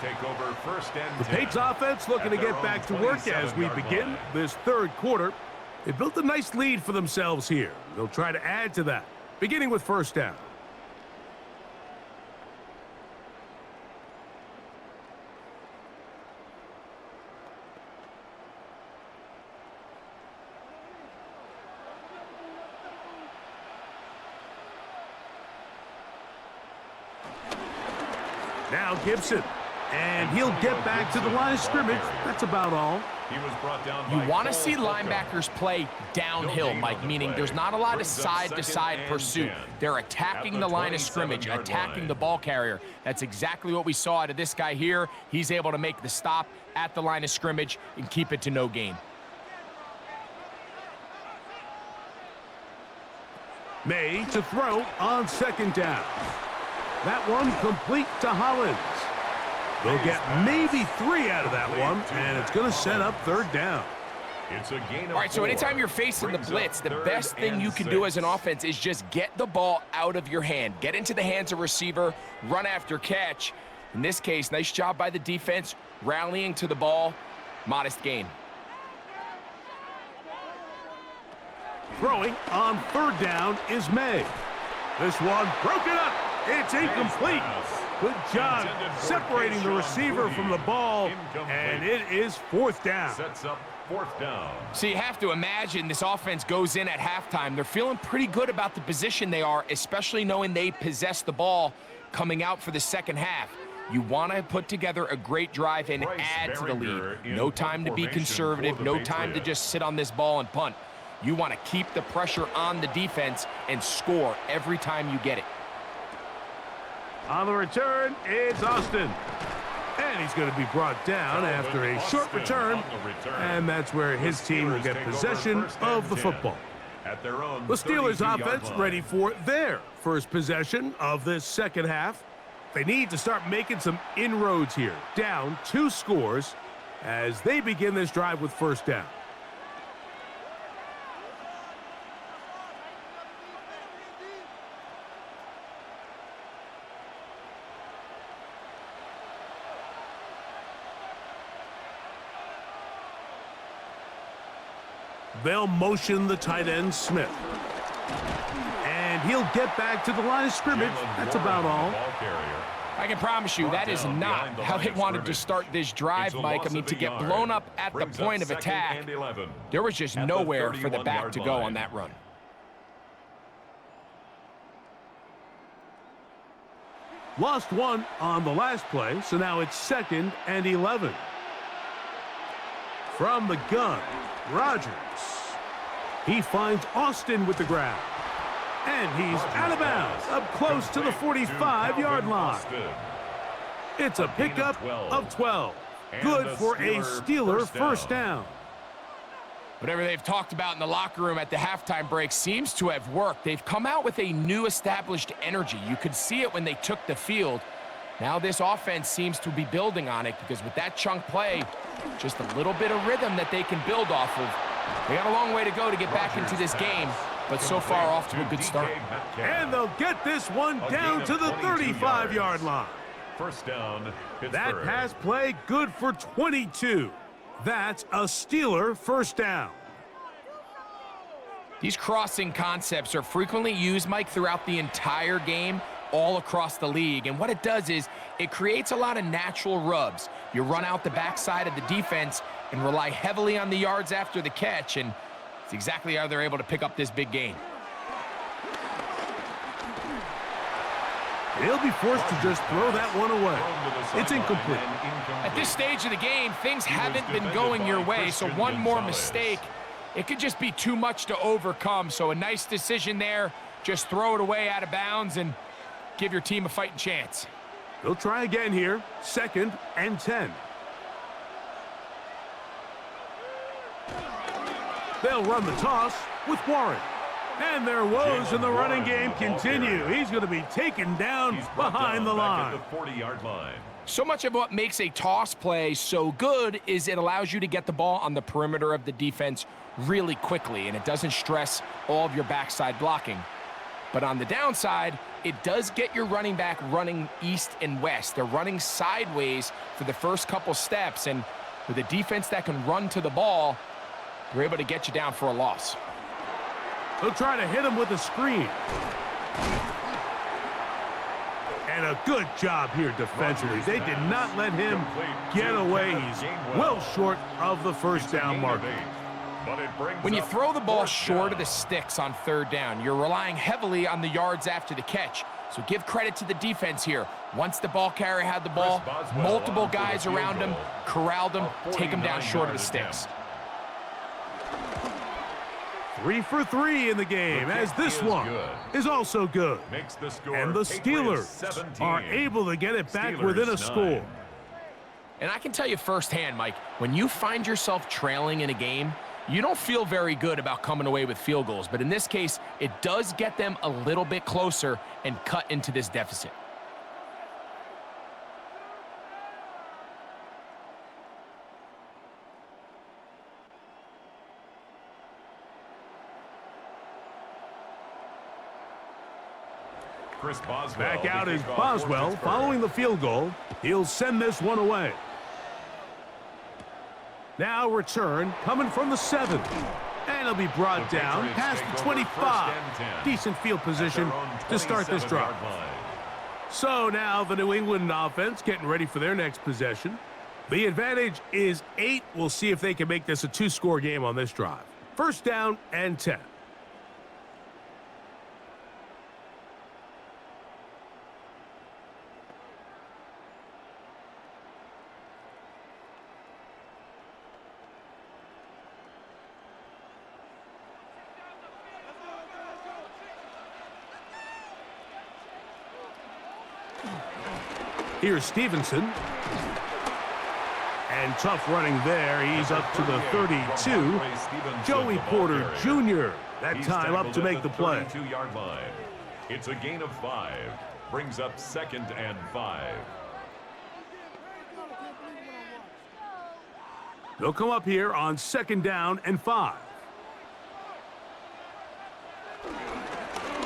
The Patriots offense looking to get back to work as we begin this third quarter. They built a nice lead for themselves here. They'll try to add to that, beginning with first down. Now Gibson, and he'll get back to the line of scrimmage. That's about all. You want to see linebackers play downhill, Mike, meaning there's not a lot of side-to-side pursuit. They're attacking the line of scrimmage, attacking the ball carrier. That's exactly what we saw out of this guy here. He's able to make the stop at the line of scrimmage and keep it to no gain. May to throw on second down. That one complete to Hollins. They'll get maybe 3 out of that one, and it's going to set up third down. All right, so anytime you're facing the blitz, the best thing you can do as an offense is just get the ball out of your hand. Get into the hands of receiver, run after catch. In this case, nice job by the defense, rallying to the ball. Modest gain. Throwing on third down is May. This one broken up. It's incomplete. Good job separating the receiver from the ball, and it is fourth down. Sets up fourth down. So you have to imagine this offense goes in at halftime. They're feeling pretty good about the position they are, especially knowing they possess the ball coming out for the second half. You want to put together a great drive and add to the lead. No time to be conservative, no time to just sit on this ball and punt. You want to keep the pressure on the defense and score every time you get it. On the return, it's Austin. And he's going to be brought down after a short return. And that's where his team will get possession of the football. The Steelers offense ready for their first possession of this second half. They need to start making some inroads here. Down 2 scores as they begin this drive with first down. They'll motion the tight end, Smith. And he'll get back to the line of scrimmage. That's about all. I can promise you that is not how they wanted to start this drive, Mike. I mean, to get blown up at the point of attack, there was just nowhere for the back to go on that run. Lost one on the last play, so now it's 2nd and 11. From the gun, Rodgers. He finds Austin with the grab. And he's out of bounds, up close to the 45-yard line. It's a pickup of 12. Good for a Steeler first down. Whatever they've talked about in the locker room at the halftime break seems to have worked. They've come out with a new established energy. You could see it when they took the field. Now this offense seems to be building on it because with that chunk play, just a little bit of rhythm that they can build off of. They got a long way to go to get back into this game, but so far off to a good start. And they'll get this one down to the 35-yard line. First down, Pittsburgh. That pass play good for 22. That's a Steeler first down. These crossing concepts are frequently used, Mike, throughout the entire game, all across the league. And what it does is it creates a lot of natural rubs. You run out the backside of the defense and rely heavily on the yards after the catch, and it's exactly how they're able to pick up this big gain. He'll be forced to just throw that one away. It's incomplete. At this stage of the game, things haven't been going your way, so one more mistake, it could just be too much to overcome. So a nice decision there. Just throw it away out of bounds and give your team a fighting chance. They'll try again here. 2nd and 10. They'll run the toss with Warren. And their woes in the running game continue. He's going to be taken down behind the line. At the 40-yard line. So much of what makes a toss play so good is it allows you to get the ball on the perimeter of the defense really quickly, and it doesn't stress all of your backside blocking. But on the downside, it does get your running back running east and west. They're running sideways for the first couple steps, and with a defense that can run to the ball, they're able to get you down for a loss. They'll try to hit him with a screen. And a good job here defensively. They did not let him get away. He's well short of the first down marker. When you throw the ball short of the sticks on 3rd down, you're relying heavily on the yards after the catch. So give credit to the defense here. Once the ball carrier had the ball, multiple guys around him, corralled him, take him down short of the sticks. 3 for 3 in the game, as this one is also good. And the Steelers are able to get it back within a score. And I can tell you firsthand, Mike, when you find yourself trailing in a game, you don't feel very good about coming away with field goals. But in this case, it does get them a little bit closer and cut into this deficit. Back out is Boswell following the field goal. He'll send this one away. Now return coming from the 7. And he'll be brought down past the 25. Decent field position to start this drive. So now the New England offense getting ready for their next possession. The advantage is 8. We'll see if they can make this a 2-score game on this drive. 1st down and 10. Here's Stevenson. And tough running there. He's up to the 32. Joey Porter Jr. That time up to make the play. 32-yard line. It's a gain of 5. Brings up 2nd and 5. They'll come up here on 2nd down and 5.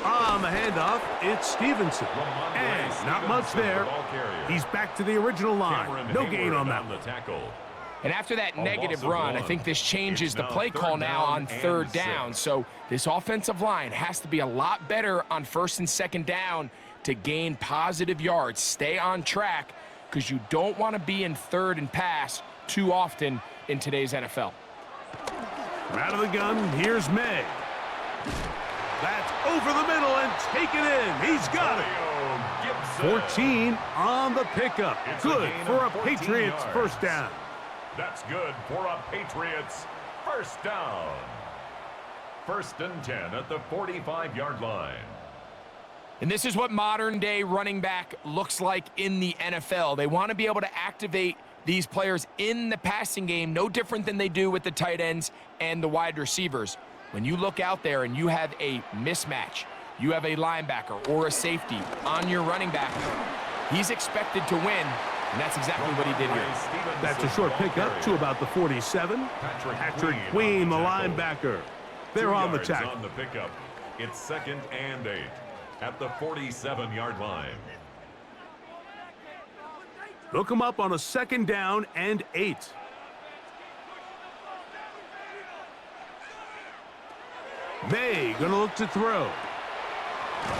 On the handoff, it's Stevenson. And not much there. He's back to the original line. No gain on that one. And after that negative run, I think this changes the play call now on 3rd down. So this offensive line has to be a lot better on 1st and 2nd down to gain positive yards. Stay on track because you don't want to be in 3rd and pass too often in today's NFL. Out of the gun, here's May. That's over the middle and taken in. He's got it. 14 on the pickup. Good for a Patriots first down. That's good for a Patriots first down. 1st and 10 at the 45-yard line. And this is what modern-day running back looks like in the NFL. They want to be able to activate these players in the passing game, no different than they do with the tight ends and the wide receivers. When you look out there and you have a mismatch, you have a linebacker or a safety on your running back, he's expected to win, and that's exactly what he did here. That's a short pickup to about the 47. Patrick Queen, the linebacker. They're on the tackle. On the pickup. It's 2nd and 8 at the 47-yard line. Look him up on a 2nd down and 8. May gonna look to throw.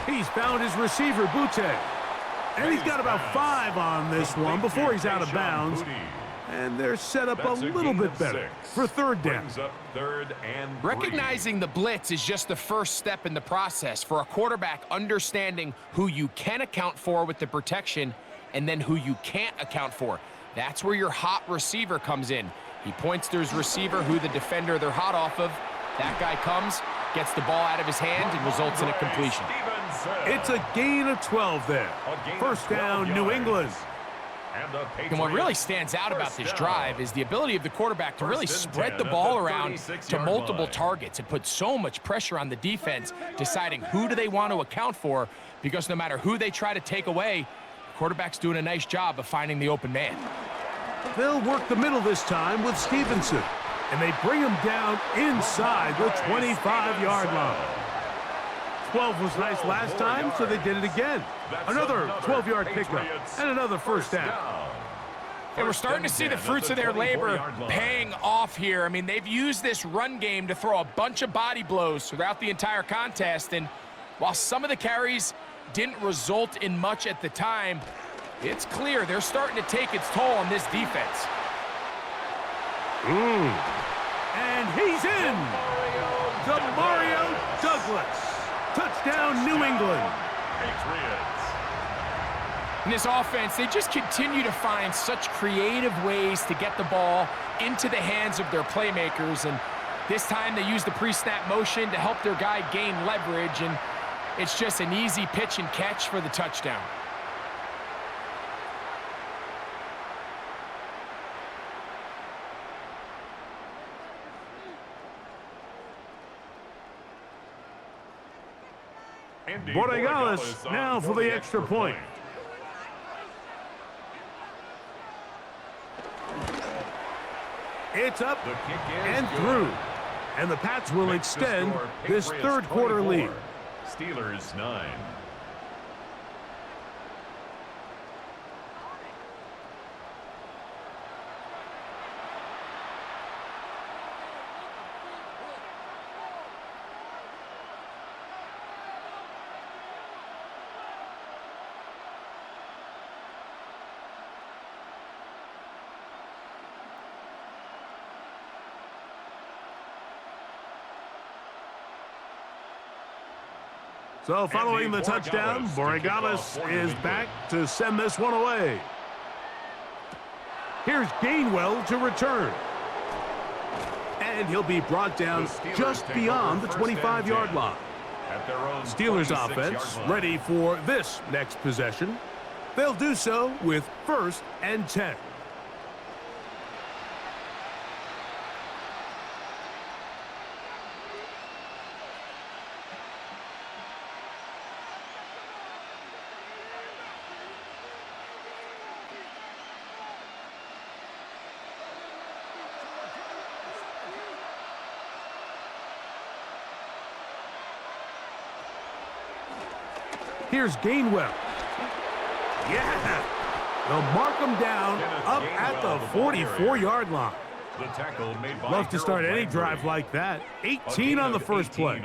He's found his receiver, Butte. And he's got about 5 on this one before he's out of bounds. And they're set up a little bit better for 3rd down. Recognizing the blitz is just the first step in the process for a quarterback, understanding who you can account for with the protection and then who you can't account for. That's where your hot receiver comes in. He points to his receiver, who the defender they're hot off of. That guy comes, gets the ball out of his hand, and results in a completion. It's a gain of 12 there. 1st down, New England. And what really stands out about this drive is the ability of the quarterback to really spread the ball around to multiple targets and put so much pressure on the defense, deciding who do they want to account for, because no matter who they try to take away, the quarterback's doing a nice job of finding the open man. They'll work the middle this time with Stevenson, and they bring him down inside the 25-yard line. 12 was nice last time, so they did it again. Another 12-yard pickup and another 1st down. And we're starting to see the fruits of their labor paying off here. I mean, they've used this run game to throw a bunch of body blows throughout the entire contest, and while some of the carries didn't result in much at the time, it's clear they're starting to take its toll on this defense. And he's in! Demario Douglas. Touchdown, New England. Patriots. In this offense, they just continue to find such creative ways to get the ball into the hands of their playmakers. And this time they use the pre-snap motion to help their guy gain leverage. And it's just an easy pitch and catch for the touchdown. Borregales now for the extra point. It's up and through. And the Pats will extend this 3rd quarter lead. Steelers 9. So following the touchdown, Borregales is back to send this one away. Here's Gainwell to return. And he'll be brought down just beyond the 25-yard line. Steelers offense ready for this next possession. They'll do so with 1st and 10. Here's Gainwell. Yeah. They'll mark him down up at the 44-yard line. The tackle made by Love to start any drive like that. 18 on the first play.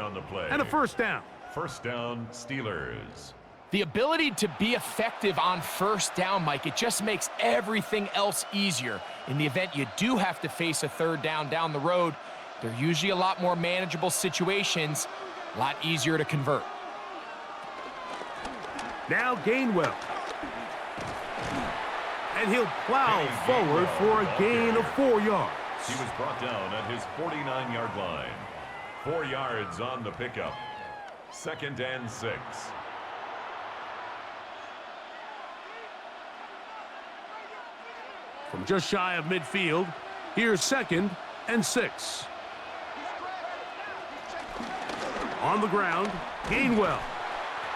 And a 1st down. 1st down, Steelers. The ability to be effective on 1st down, Mike, it just makes everything else easier. In the event you do have to face a 3rd down the road, they're usually a lot more manageable situations, a lot easier to convert. Now Gainwell. And he'll plow forward for a gain of 4 yards. He was brought down at his 49-yard line. 4 yards on the pickup. 2nd and 6. From just shy of midfield, here's 2nd and 6. On the ground, Gainwell.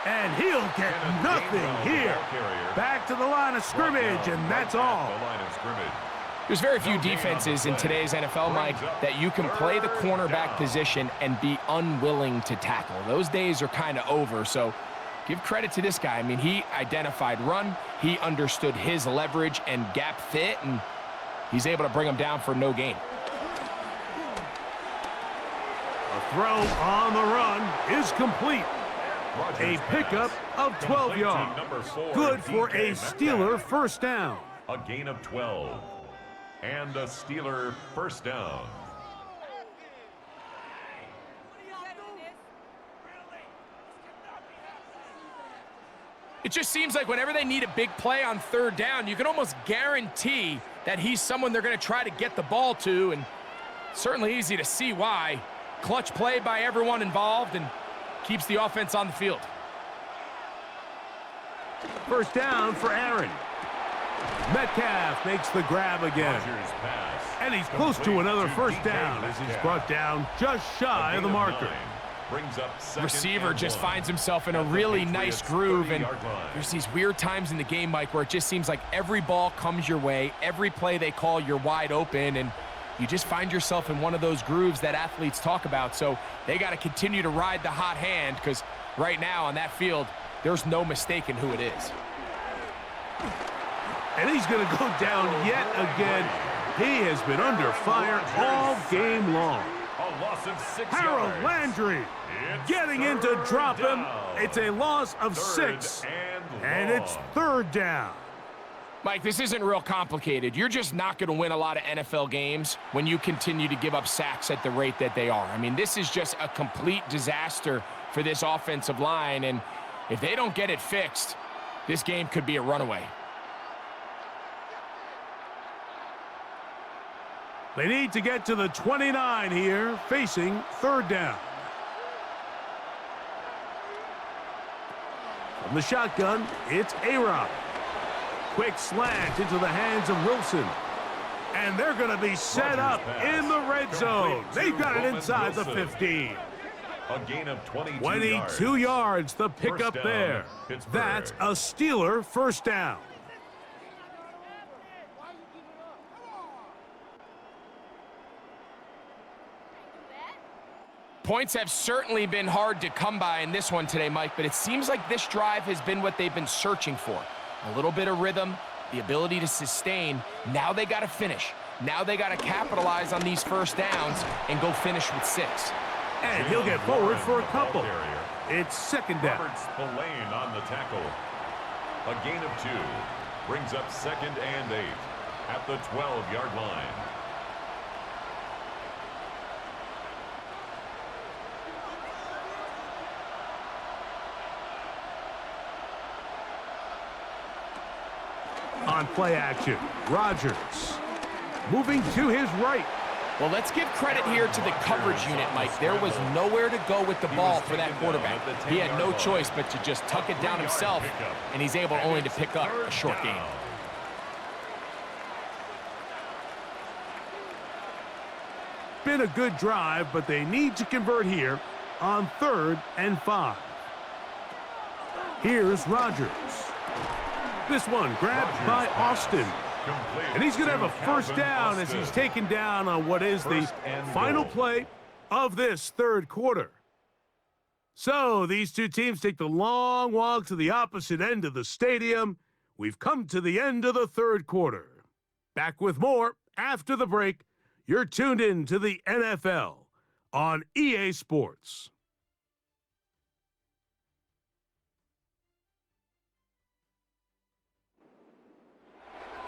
And he'll get nothing here. Back to the line of scrimmage, and that's all. There's very few defenses in today's NFL, Mike, that you can play the cornerback position and be unwilling to tackle. Those days are kind of over, so give credit to this guy. I mean, he identified run, he understood his leverage and gap fit, and he's able to bring him down for no gain. A throw on the run is complete. A pickup of 12 yards. Good for a Steeler first down. A gain of 12. And a Steeler first down. It just seems like whenever they need a big play on 3rd down, you can almost guarantee that he's someone they're going to try to get the ball to, and certainly easy to see why. Clutch play by everyone involved and keeps the offense on the field. First down for Aaron. Metcalf makes the grab again. And he's close to another first down as he's brought down just shy of the marker. Receiver just finds himself in a really nice groove, and there's these weird times in the game, Mike, where it just seems like every ball comes your way, every play they call, you're wide open, and you just find yourself in one of those grooves that athletes talk about. So they got to continue to ride the hot hand, because right now on that field, there's no mistaking who it is. And he's going to go down yet again. He has been under fire all game long. A loss of 6 Harold yards. Landry getting in to drop him. It's a loss of 6, and it's 3rd down. Mike, this isn't real complicated. You're just not going to win a lot of NFL games when you continue to give up sacks at the rate that they are. I mean, this is just a complete disaster for this offensive line, and if they don't get it fixed, this game could be a runaway. They need to get to the 29 here, facing 3rd down. From the shotgun, it's A-Rob. Quick slant into the hands of Wilson. And they're going to be set up in the red zone. They've got it inside the 15. A gain of 22 yards, the pickup there. That's a Steeler first down. Points have certainly been hard to come by in this one today, Mike, but it seems like this drive has been what they've been searching for. A little bit of rhythm, the ability to sustain. Now they got to finish. Now they got to capitalize on these first downs and go finish with 6. And he'll get forward for a couple. It's 2nd down. Robert Spillane on the tackle. A gain of 2. Brings up 2nd and 8 at the 12-yard line. On play action, Rodgers moving to his right. Well, let's give credit here to the coverage unit, Mike. There was nowhere to go with the ball for that quarterback. He had no choice but to just tuck it down himself, and he's able only to pick up a short gain. Been a good drive, but they need to convert here on 3rd and 5. Here's Rodgers. This one grabbed by Austin. And he's going to have a first down as he's taken down on what is the final play of this 3rd quarter. So these two teams take the long walk to the opposite end of the stadium. We've come to the end of the 3rd quarter. Back with more after the break. You're tuned in to the NFL on EA Sports.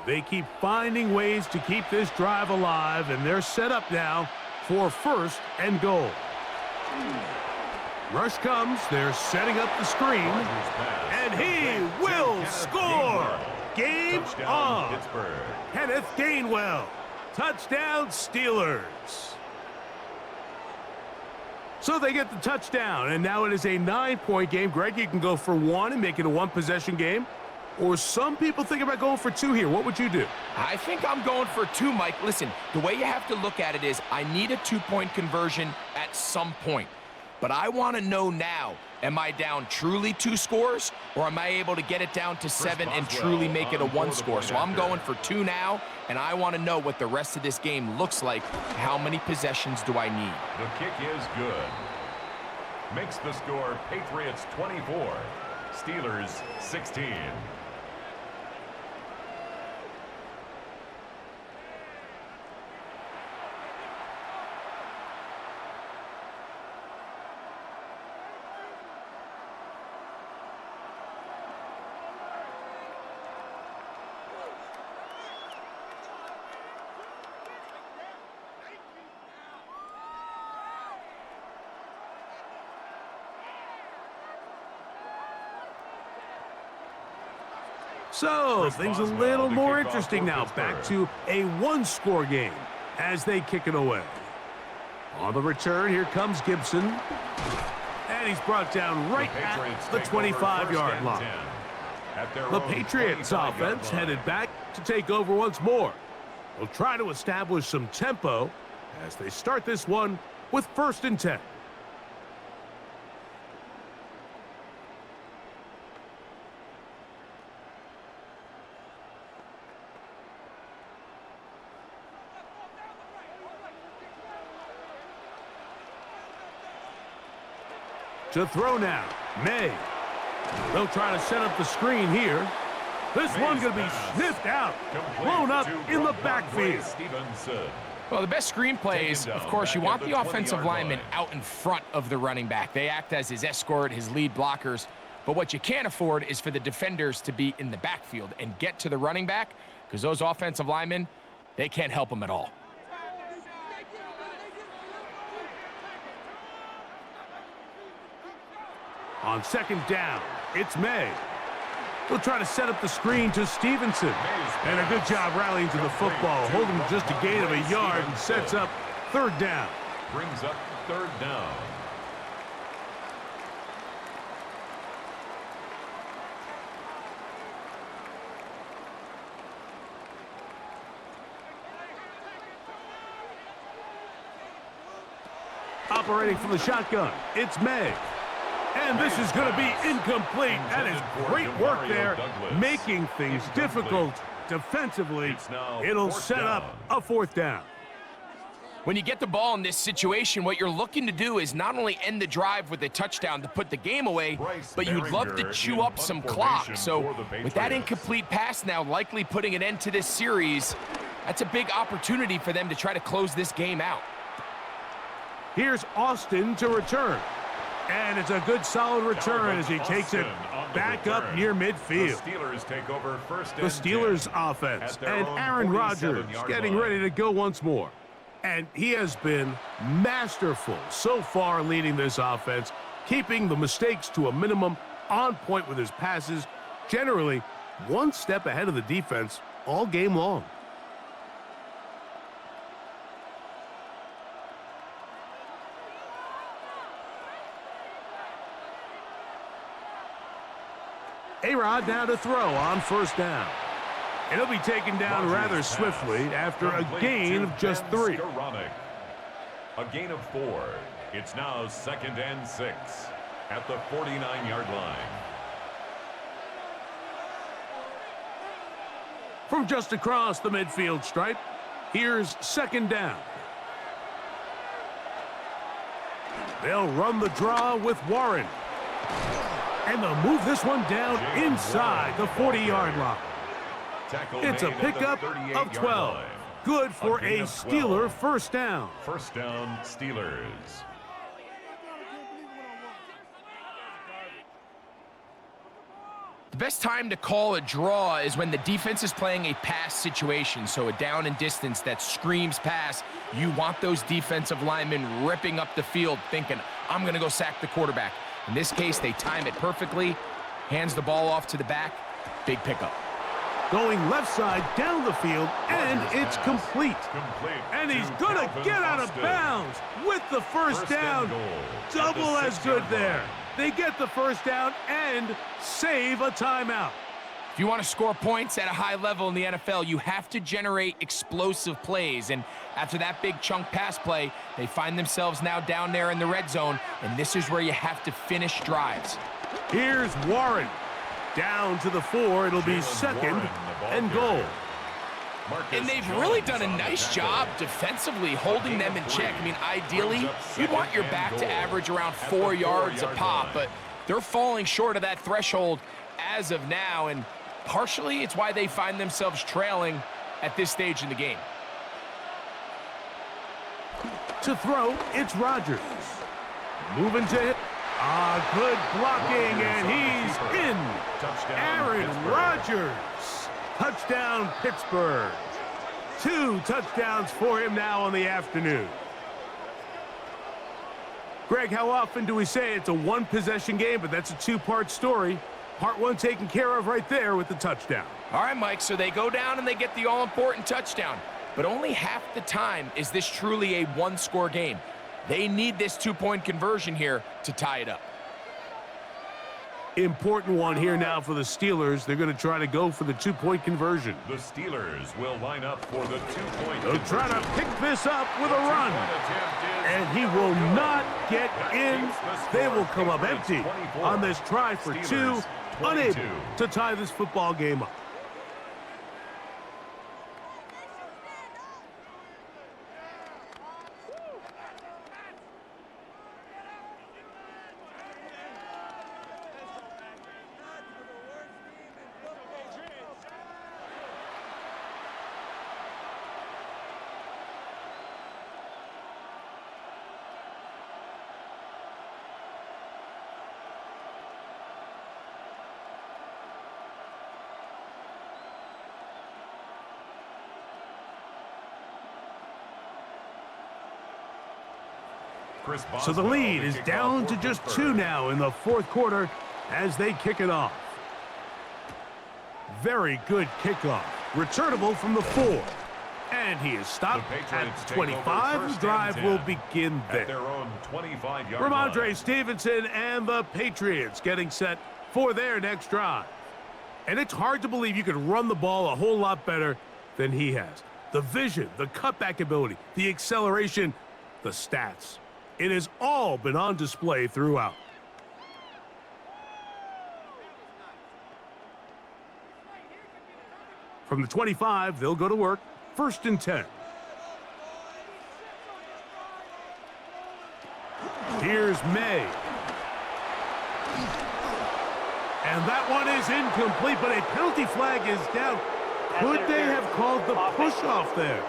They keep finding ways to keep this drive alive, and they're set up now for 1st and goal. Rush comes, they're setting up the screen, and he will score! Game on! Kenneth Gainwell, touchdown Steelers. So they get the touchdown, and now it is a 9-point game. Greg, you can go for 1 and make it a 1-possession game. or some people think about going for 2 here. What would you do? I think I'm going for 2, Mike. Listen, the way you have to look at it is I need a 2-point conversion at some point. But I want to know now, am I down truly 2 scores, or am I able to get it down to 7 and truly make it a 1 score? So I'm going for 2 now, and I want to know what the rest of this game looks like. How many possessions do I need? The kick is good. Makes the score Patriots 24, Steelers 16. So, things a little more interesting now. Back to a 1-score game as they kick it away. On the return, here comes Gibson. And he's brought down right at the 25-yard line. The Patriots offense headed back to take over once more. They'll try to establish some tempo as they start this one with 1st and 10. To throw now, May. They'll try to set up the screen here. This one's going to be sniffed out, blown up in the backfield. Well, the best screenplay is, of course, you want the offensive lineman out in front of the running back. They act as his escort, his lead blockers. But what you can't afford is for the defenders to be in the backfield and get to the running back, because those offensive linemen, they can't help him at all. On 2nd down, it's May. They'll try to set up the screen to Stevenson. And a good job rallying to the football, holding just a gain of a yard and sets up 3rd down. Brings up 3rd down. Operating from the shotgun, it's May. And this is going to be incomplete. That is great work there, making things difficult defensively. It'll set up a 4th down. When you get the ball in this situation, what you're looking to do is not only end the drive with a touchdown to put the game away, but you'd love to chew up some clock. So with that incomplete pass now likely putting an end to this series, that's a big opportunity for them to try to close this game out. Here's Austin to return. And it's a good solid return as he takes it back up near midfield. The Steelers take over 1st and The Steelers offense and Aaron Rodgers getting ready to go once more. And he has been masterful so far leading this offense, keeping the mistakes to a minimum, on point with his passes, generally 1 step ahead of the defense all game long. A-Rod now to throw on 1st down. And he'll be taken down rather swiftly after a gain of just 3. A gain of 4. It's now 2nd and 6 at the 49-yard line. From just across the midfield stripe, here's 2nd down. They'll run the draw with Warren. And they'll move this one down inside the 40-yard line. It's a pickup of 12. Good for a Steeler 1st down. 1st down, Steelers. The best time to call a draw is when the defense is playing a pass situation, so a down and distance that screams pass. You want those defensive linemen ripping up the field thinking, I'm going to go sack the quarterback. In this case, they time it perfectly, hands the ball off to the back, big pickup. Going left side down the field, and it's complete. And he's going to get out of bounds with the 1st down. Double as good there. They get the 1st down and save a timeout. If you want to score points at a high level in the NFL, you have to generate explosive plays. And after that big chunk pass play, they find themselves now down there in the red zone, and this is where you have to finish drives. Here's Warren. Down to the 4. It'll be second and goal. And they've really done a nice job defensively holding them in check. I mean, ideally, you'd want your back to average around 4 yards a pop, but they're falling short of that threshold as of now, and partially it's why they find themselves trailing at this stage in the game. To throw, it's Rodgers. Moving to hit. Good blocking, and he's in. Aaron Rodgers. Touchdown, Pittsburgh. 2 touchdowns for him now on the afternoon. Greg, how often do we say it's a one-possession game, but that's a two-part story? Part 1 taken care of right there with the touchdown. All right, Mike, so they go down and they get the all-important touchdown. But only half the time is this truly a one-score game. They need this 2-point conversion here to tie it up. Important one here now for the Steelers. They're going to try to go for the 2-point conversion. The Steelers will line up for the 2-point They'll try to pick this up with a run. And he will not get in. They will come up empty on this try for 2. Unable to tie this football game up. So the lead is down to just 2 now in the 4th quarter as they kick it off. Very good kickoff. Returnable from the 4. And he is stopped at 25. The drive will begin there. Ramondre Stevenson and the Patriots getting set for their next drive. And it's hard to believe you could run the ball a whole lot better than he has. The vision, the cutback ability, the acceleration, the stats. It has all been on display throughout. From the 25, they'll go to work. 1st and 10. Here's May. And that one is incomplete, but a penalty flag is down. Could they have called the push-off there?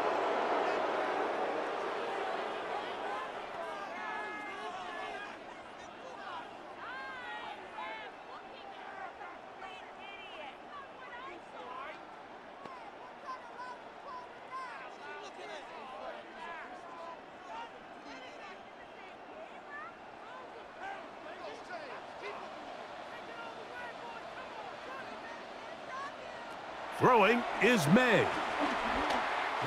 Throwing is May.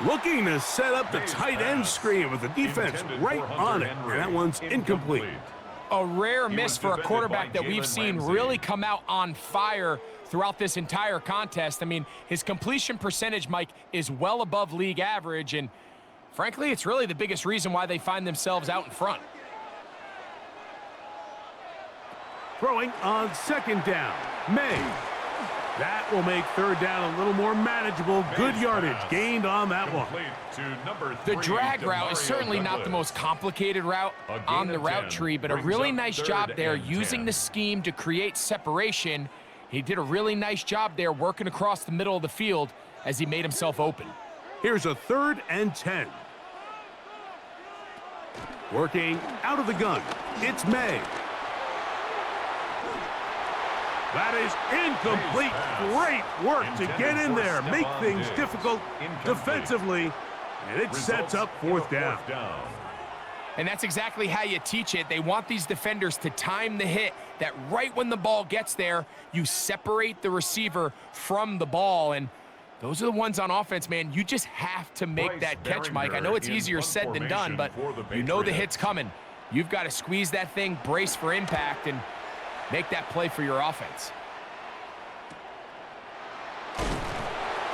Looking to set up the tight end screen with the defense right on it. And that one's incomplete. A rare miss for a quarterback that we've seen really come out on fire throughout this entire contest. I mean, his completion percentage, Mike, is well above league average. And frankly, it's really the biggest reason why they find themselves out in front. Throwing on 2nd down. May. That will make 3rd down a little more manageable. Good yardage gained on that one. The drag route is certainly not the most complicated route on the route tree, but a really nice job there using the scheme to create separation. He did a really nice job there working across the middle of the field as he made himself open. Here's a 3rd and 10. Working out of the gun. It's May. That is incomplete. Great work to get in there, make things difficult defensively, and it sets up 4th down. And that's exactly how you teach it. They want these defenders to time the hit, that right when the ball gets there, you separate the receiver from the ball. And those are the ones on offense, man. You just have to make that catch, Mike. I know it's easier said than done, but you know the hit's coming. You've got to squeeze that thing, brace for impact, and make that play for your offense.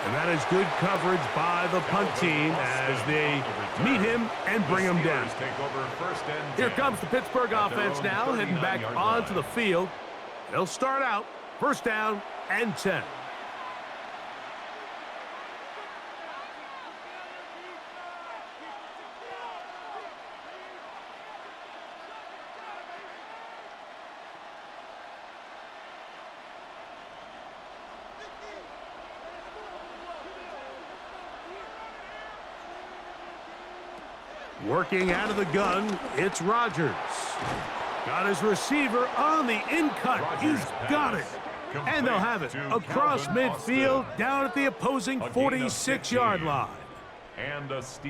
And that is good coverage by the punt team as they meet him and bring him down. Here comes the Pittsburgh offense now, heading back onto the field. They'll start out first down and 10. Working out of the gun, it's Rodgers. Got his receiver on the in-cut. He's got it. And they'll have it across midfield down at the opposing 46-yard line.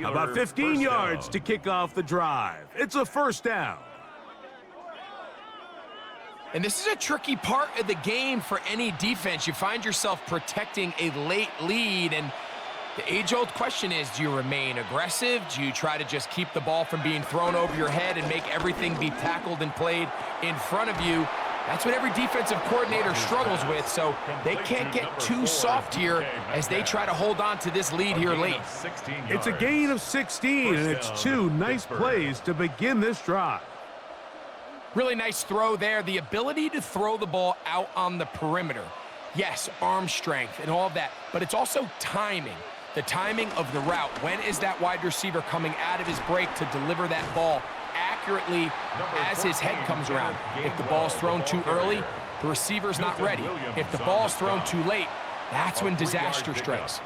About 15 yards to kick off the drive. It's a first down. And this is a tricky part of the game for any defense. You find yourself protecting a late lead, and the age-old question is, do you remain aggressive? Do you try to just keep the ball from being thrown over your head and make everything be tackled and played in front of you? That's what every defensive coordinator struggles with, so they can't get too soft here as they try to hold on to this lead here late. It's a gain of 16, and it's two nice plays to begin this drive. Really nice throw there. The ability to throw the ball out on the perimeter. Yes, arm strength and all of that, but it's also timing. The timing of the route. When is that wide receiver coming out of his break to deliver that ball accurately as his head comes around? If the ball's thrown too early, the receiver's not ready. If the ball's thrown too late, that's when disaster strikes.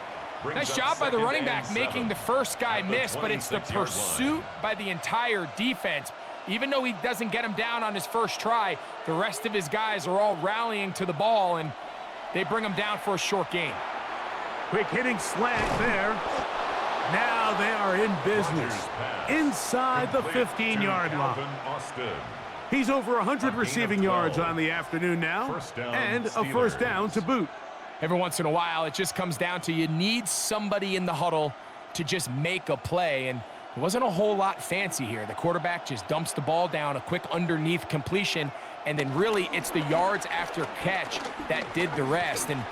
Nice job by the running back making the first guy miss, but it's the pursuit by the entire defense. Even though he doesn't get him down on his first try, the rest of his guys are all rallying to the ball, and they bring him down for a short gain. Quick hitting slant there. Now they are in business inside the 15-yard line. He's over 100 receiving yards on the afternoon now, and a first down to boot. Every once in a while, it just comes down to you need somebody in the huddle to just make a play, and it wasn't a whole lot fancy here. The quarterback just dumps the ball down, a quick underneath completion, and then really it's the yards after catch that did the rest. And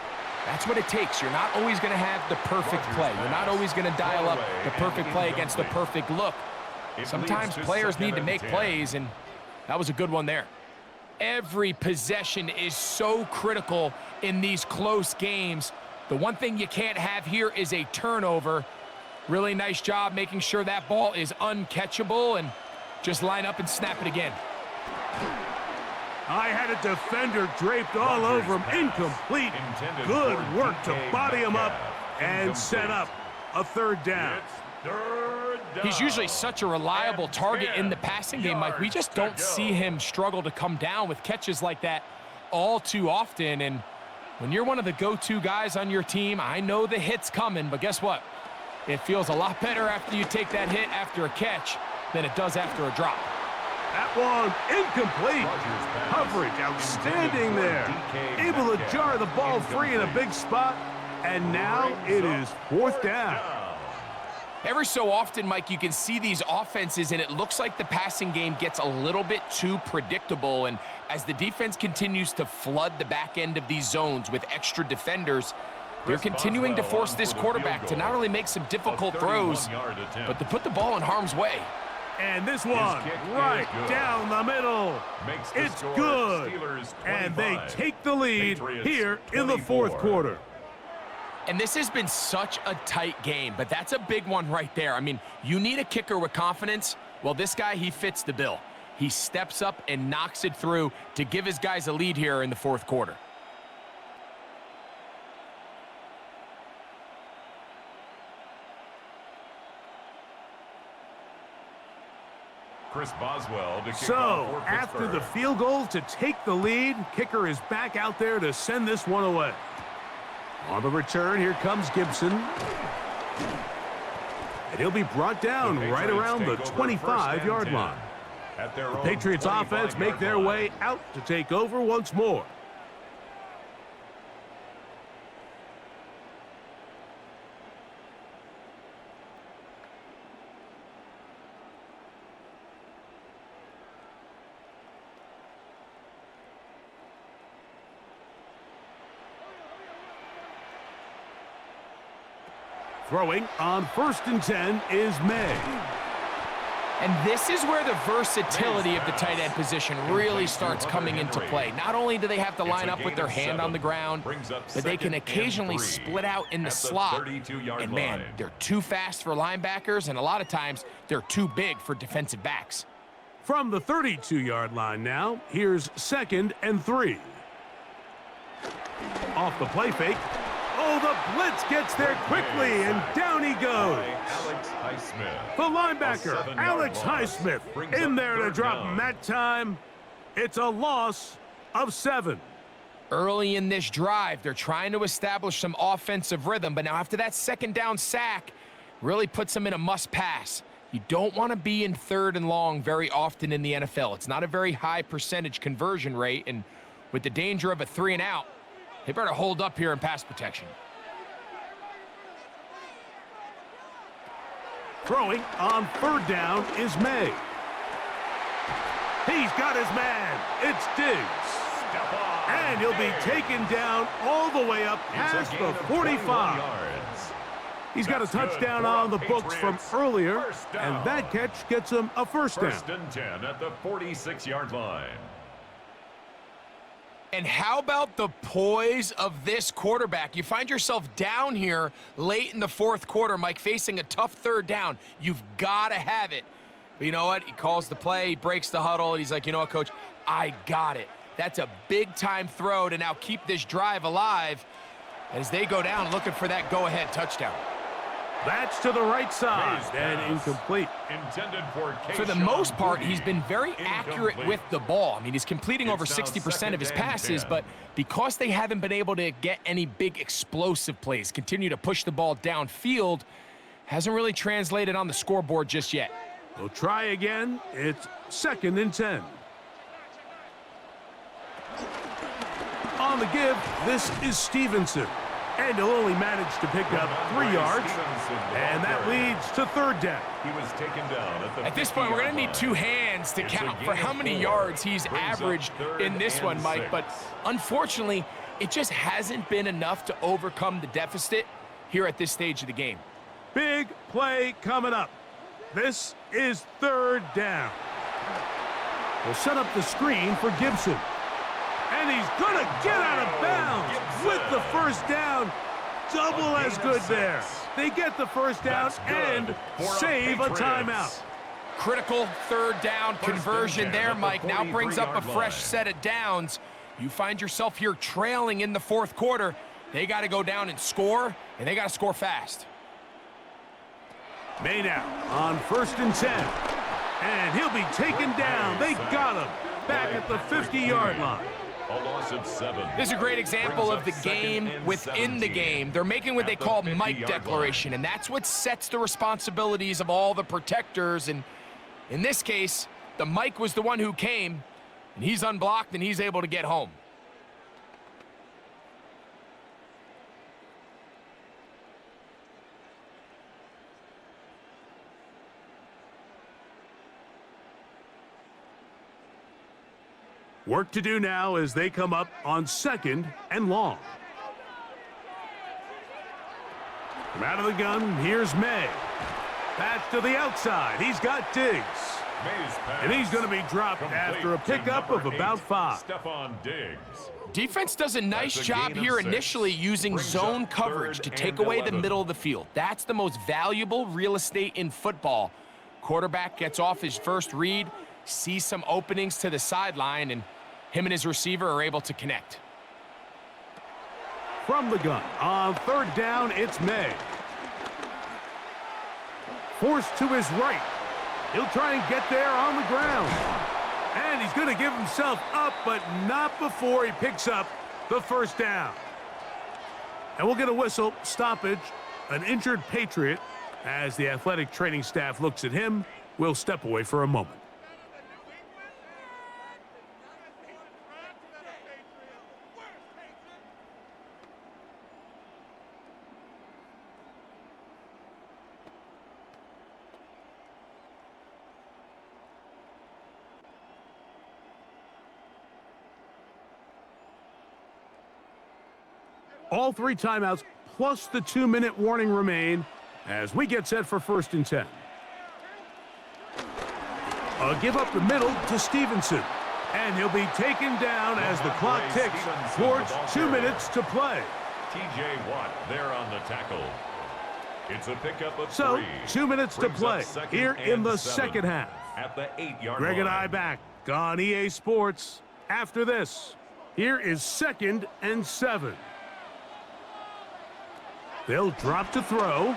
that's what it takes. You're not always going to have the perfect play. You're not always going to dial up the perfect play against the perfect look. Sometimes players need to make plays, and that was a good one there. Every possession is so critical in these close games. The one thing you can't have here is a turnover. Really nice job making sure that ball is uncatchable, and just line up and snap it again. I had a defender draped all over him. Incomplete. Good work to body him up and set up a third down. He's usually such a reliable target in the passing game, Mike. We just don't see him struggle to come down with catches like that all too often. And when you're one of the go-to guys on your team, I know the hit's coming, but guess what? It feels a lot better after you take that hit after a catch than it does after a drop. That one incomplete. Coverage outstanding there. Able to jar the ball free in a big spot. And now it is fourth down. Every so often, Mike, you can see these offenses, and it looks like the passing game gets a little bit too predictable. And as the defense continues to flood the back end of these zones with extra defenders, they're continuing to force this quarterback to not only make some difficult throws, but to put the ball in harm's way. And this one right down the middle. It's good. And they take the lead here in the fourth quarter. And this has been such a tight game, but that's a big one right there. I mean, you need a kicker with confidence. Well, this guy, he fits the bill. He steps up and knocks it through to give his guys a lead here in the fourth quarter. Chris Boswell to kick So, off for after Pittsburgh. the field goal to take the lead, kicker is back out there to send this one away. On the return, here comes Gibson. And he'll be brought down right around the 25-yard line. The Patriots offense make their way out to take over once more. Throwing on 1st and 10 is May. And this is where the versatility of the tight end position really starts coming into play. Not only do they have to line up with their hand on the ground, but they can occasionally split out in the slot. And man, they're too fast for linebackers, and a lot of times they're too big for defensive backs. From the 32-yard line now, here's 2nd and 3. Off the play fake. Oh, the blitz gets there quickly, and down he goes. The linebacker, Alex Highsmith, in there to drop him that time. It's a loss of 7. Early in this drive, they're trying to establish some offensive rhythm, but now after that 2nd down sack, really puts them in a must-pass. You don't want to be in 3rd and long very often in the NFL. It's not a very high percentage conversion rate, and with the danger of a 3 and out, they better hold up here in pass protection. Throwing on 3rd down is May. He's got his man. It's Diggs. And he'll be taken down all the way up past the 45. He's got a touchdown on the books from earlier, and that catch gets him a 1st down. 1st and 10 at the 46-yard line. And how about the poise of this quarterback? You find yourself down here late in the 4th quarter, Mike, facing a tough 3rd down. You've got to have it. But you know what? He calls the play, he breaks the huddle, and he's like, you know what, Coach? I got it. That's a big-time throw to now keep this drive alive as they go down looking for that go-ahead touchdown. That's to the right side and incomplete. Intended for the most part, he's been very accurate with the ball. I mean, he's completing over 60% of his passes, but because they haven't been able to get any big explosive plays, continue to push the ball downfield, hasn't really translated on the scoreboard just yet. We'll try again. It's 2nd and 10. On the give, this is Stevenson. And he'll only manage to pick up 3 yards, and that leads to 3rd down. He was taken down at this point, we're going to need 2 hands to count for how many yards he's averaged in this one, Mike. But unfortunately, it just hasn't been enough to overcome the deficit here at this stage of the game. Big play coming up. This is 3rd down. We'll set up the screen for Gibson. And he's going to get out of bounds with the 1st down. Double as good there. They get the 1st down and save a timeout. Critical 3rd down conversion there, Mike. Now brings up a fresh set of downs. You find yourself here trailing in the 4th quarter. They got to go down and score, and they got to score fast. May now on 1st and 10. And he'll be taken down. They got him back at the 50-yard line. A loss of 7. This is a great example of the game within the game. They're making what they call Mike declaration, and that's what sets the responsibilities of all the protectors. And in this case, the Mike was the one who came, and he's unblocked, and he's able to get home. Work to do now as they come up on 2nd and long. From out of the gun, here's May. Pass to the outside. He's got Diggs. And he's going to be dropped after a pickup of about 5. Diggs. Defense does a nice job here initially using zone coverage to take away the middle of the field. That's the most valuable real estate in football. Quarterback gets off his first read, sees some openings to the sideline, and him and his receiver are able to connect. From the gun, on 3rd down, it's May. Forced to his right. He'll try and get there on the ground. And he's going to give himself up, but not before he picks up the 1st down. And we'll get a whistle, stoppage, an injured Patriot. As the athletic training staff looks at him, we'll step away for a moment. All 3 timeouts plus the 2-minute warning remain as we get set for 1st and 10. A give up the middle to Stevenson. And he'll be taken down as the clock ticks towards 2 minutes to play. T.J. Watt there on the tackle. It's a pickup of 3. So, 2 minutes to play here in the 7 second half. At the 8-yard Greg line. and I back on EA Sports after this. Here is 2nd and 7. They'll drop to throw.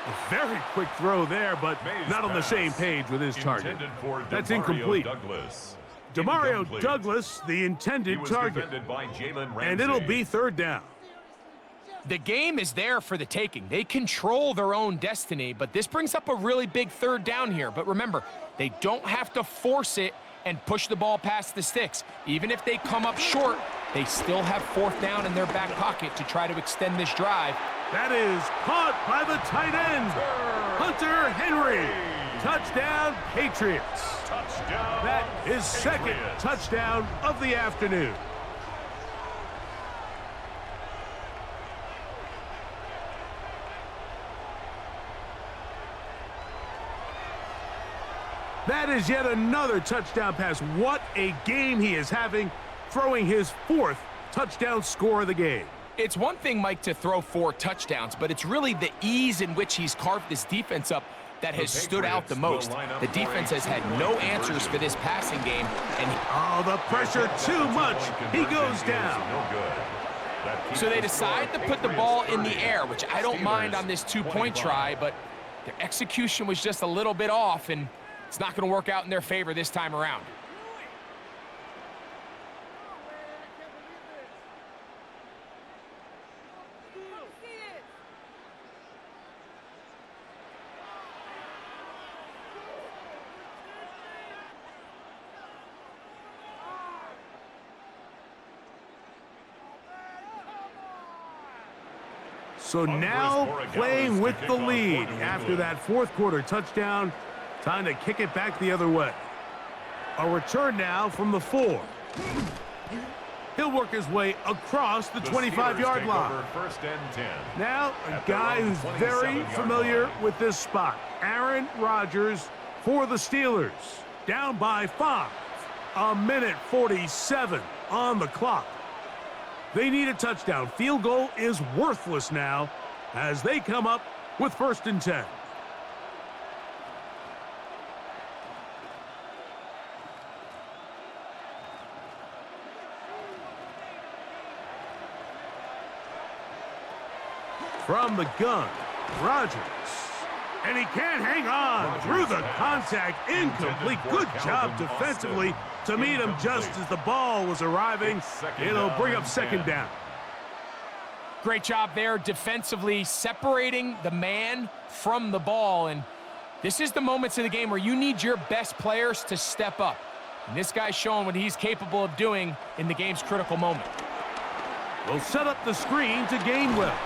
A very quick throw there, but not on the same page with his target. That's incomplete. Demario Douglas, the intended target. And it'll be 3rd down. The game is there for the taking. They control their own destiny, but this brings up a really big 3rd down here. But remember, they don't have to force it and push the ball past the sticks. Even if they come up short, they still have 4th down in their back pocket to try to extend this drive. That is caught by the tight end, Hunter Henry. Touchdown, Patriots. Touchdown, That is 2nd Patriots. touchdown of the afternoon. That is yet another touchdown pass. What a game he is having, throwing his 4th touchdown score of the game. It's one thing, Mike, to throw 4 touchdowns, but it's really the ease in which he's carved this defense up that has stood out the most. The defense has had no answers for this passing game. And the pressure too much. He goes down. so they decide to put the ball in the air, which I don't mind on this 2-point try, but their execution was just a little bit off, and it's not going to work out in their favor this time around. So now playing with the lead after that 4th quarter touchdown. Time to kick it back the other way. A return now from the 4. He'll work his way across the 25-yard line. 1st and 10. Now, a guy who's very familiar with this spot. Aaron Rodgers for the Steelers. Down by 5. 1:47 on the clock. They need a touchdown. Field goal is worthless now as they come up with 1st and 10. From the gun, Rodgers. And he can't hang on through the contact. Incomplete. Good job defensively to meet him just as the ball was arriving. It'll bring up 2nd down. Great job there defensively, separating the man from the ball. And this is the moments of the game where you need your best players to step up. And this guy's showing what he's capable of doing in the game's critical moment. Will set up the screen to Gainwell.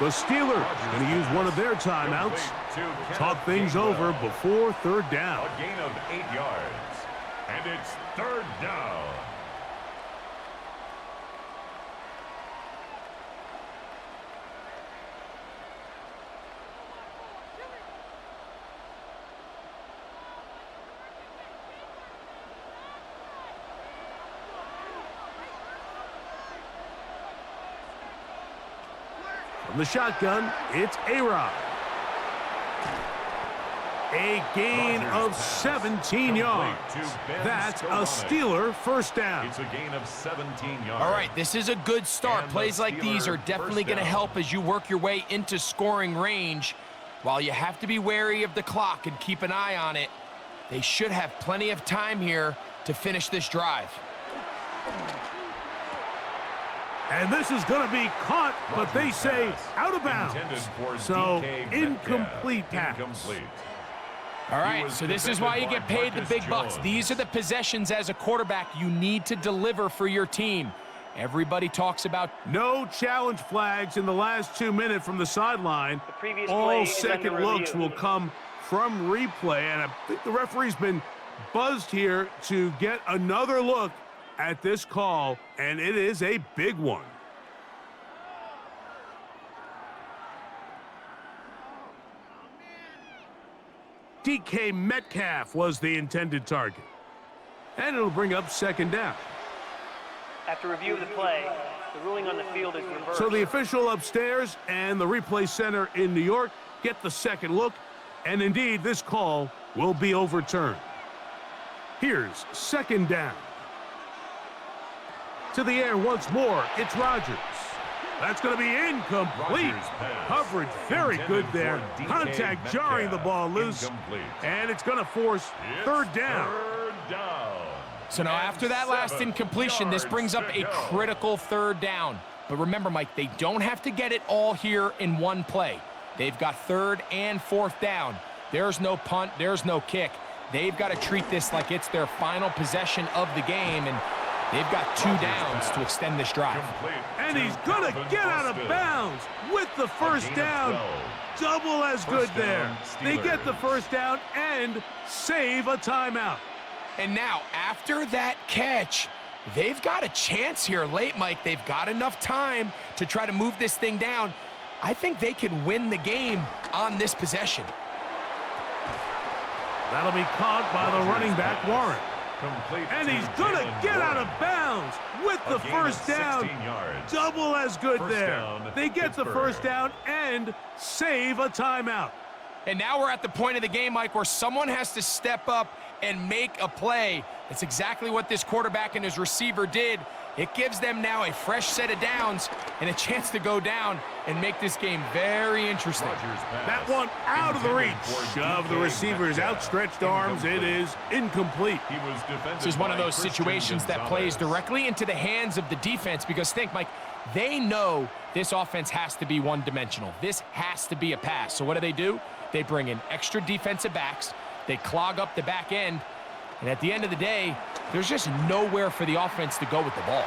The Steelers are going to use one of their timeouts. Talk things over before 3rd down. A gain of 8 yards. And it's 3rd down. From the shotgun, it's A-Rod. A gain of 17 yards. That's a Steeler 1st down. It's a gain of 17 yards. All right, this is a good start. Plays like these are definitely going to help as you work your way into scoring range. While you have to be wary of the clock and keep an eye on it, they should have plenty of time here to finish this drive. And this is going to be caught, but they say out of bounds. So, incomplete pass. All right, so this is why you get paid the big bucks. These are the possessions as a quarterback you need to deliver for your team. Everybody talks about no challenge flags in the last 2 minutes from the sideline. previous All play is second under looks review. will come from replay, and I think the referee's been buzzed here to get another look at this call, and it is a big one. DK Metcalf was the intended target. And it'll bring up second down. After review of the play, the ruling on the field is reversed. So the official upstairs and the replay center in New York get the second look, and indeed this call will be overturned. Here's second down. To the air once more, it's Rodgers. That's going to be incomplete. Coverage very good there. Contact jarring the ball loose, and it's going to force third down. So now after that last incompletion, this brings up a critical third down. But remember, Mike, they don't have to get it all here in one play. They've got third and fourth down. There's no punt, there's no kick. They've got to treat this like it's their final possession of the game, and they've got 2 downs to extend this drive. And he's going to get out of bounds with the first down. Double as good there. They get the first down and save a timeout. And now, after that catch, they've got a chance here late, Mike. They've got enough time to try to move this thing down. I think they can win the game on this possession. That'll be caught by the running back, Warren. And he's going to get out of bounds with the first down. Double as good there. They get the first down and save a timeout. And now we're at the point of the game, Mike, where someone has to step up and make a play. That's exactly what this quarterback and his receiver did. It gives them now a fresh set of downs and a chance to go down and make this game very interesting. That one out of the reach of the receiver's outstretched arms. It is incomplete. This is one of those situations that plays directly into the hands of the defense, because think, Mike, they know this offense has to be one-dimensional. This has to be a pass. So what do? They bring in extra defensive backs. They clog up the back end. And at the end of the day, there's just nowhere for the offense to go with the ball.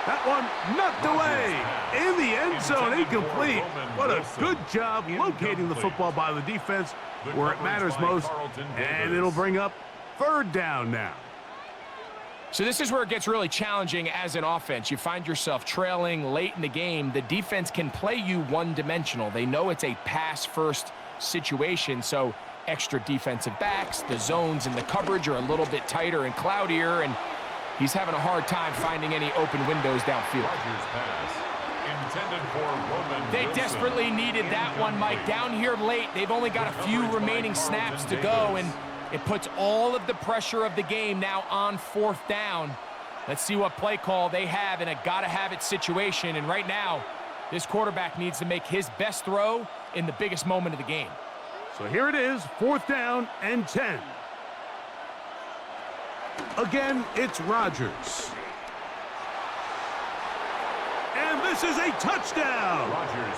That one knocked away in the end zone, incomplete. What a good job locating the football by the defense where it matters most. And it'll bring up third down now. So this is where it gets really challenging as an offense. You find yourself trailing late in the game. The defense can play you one-dimensional. They know it's a pass-first situation, so extra defensive backs, the zones and the coverage are a little bit tighter and cloudier, and he's having a hard time finding any open windows downfield. They desperately needed that one, Mike. Down here late, they've only got a few remaining snaps to go, and it puts all of the pressure of the game now on fourth down. Let's see what play call they have in a gotta-have-it situation, and right now, this quarterback needs to make his best throw in the biggest moment of the game. So here it is, fourth down and 10. Again, it's Rodgers. And this is a touchdown.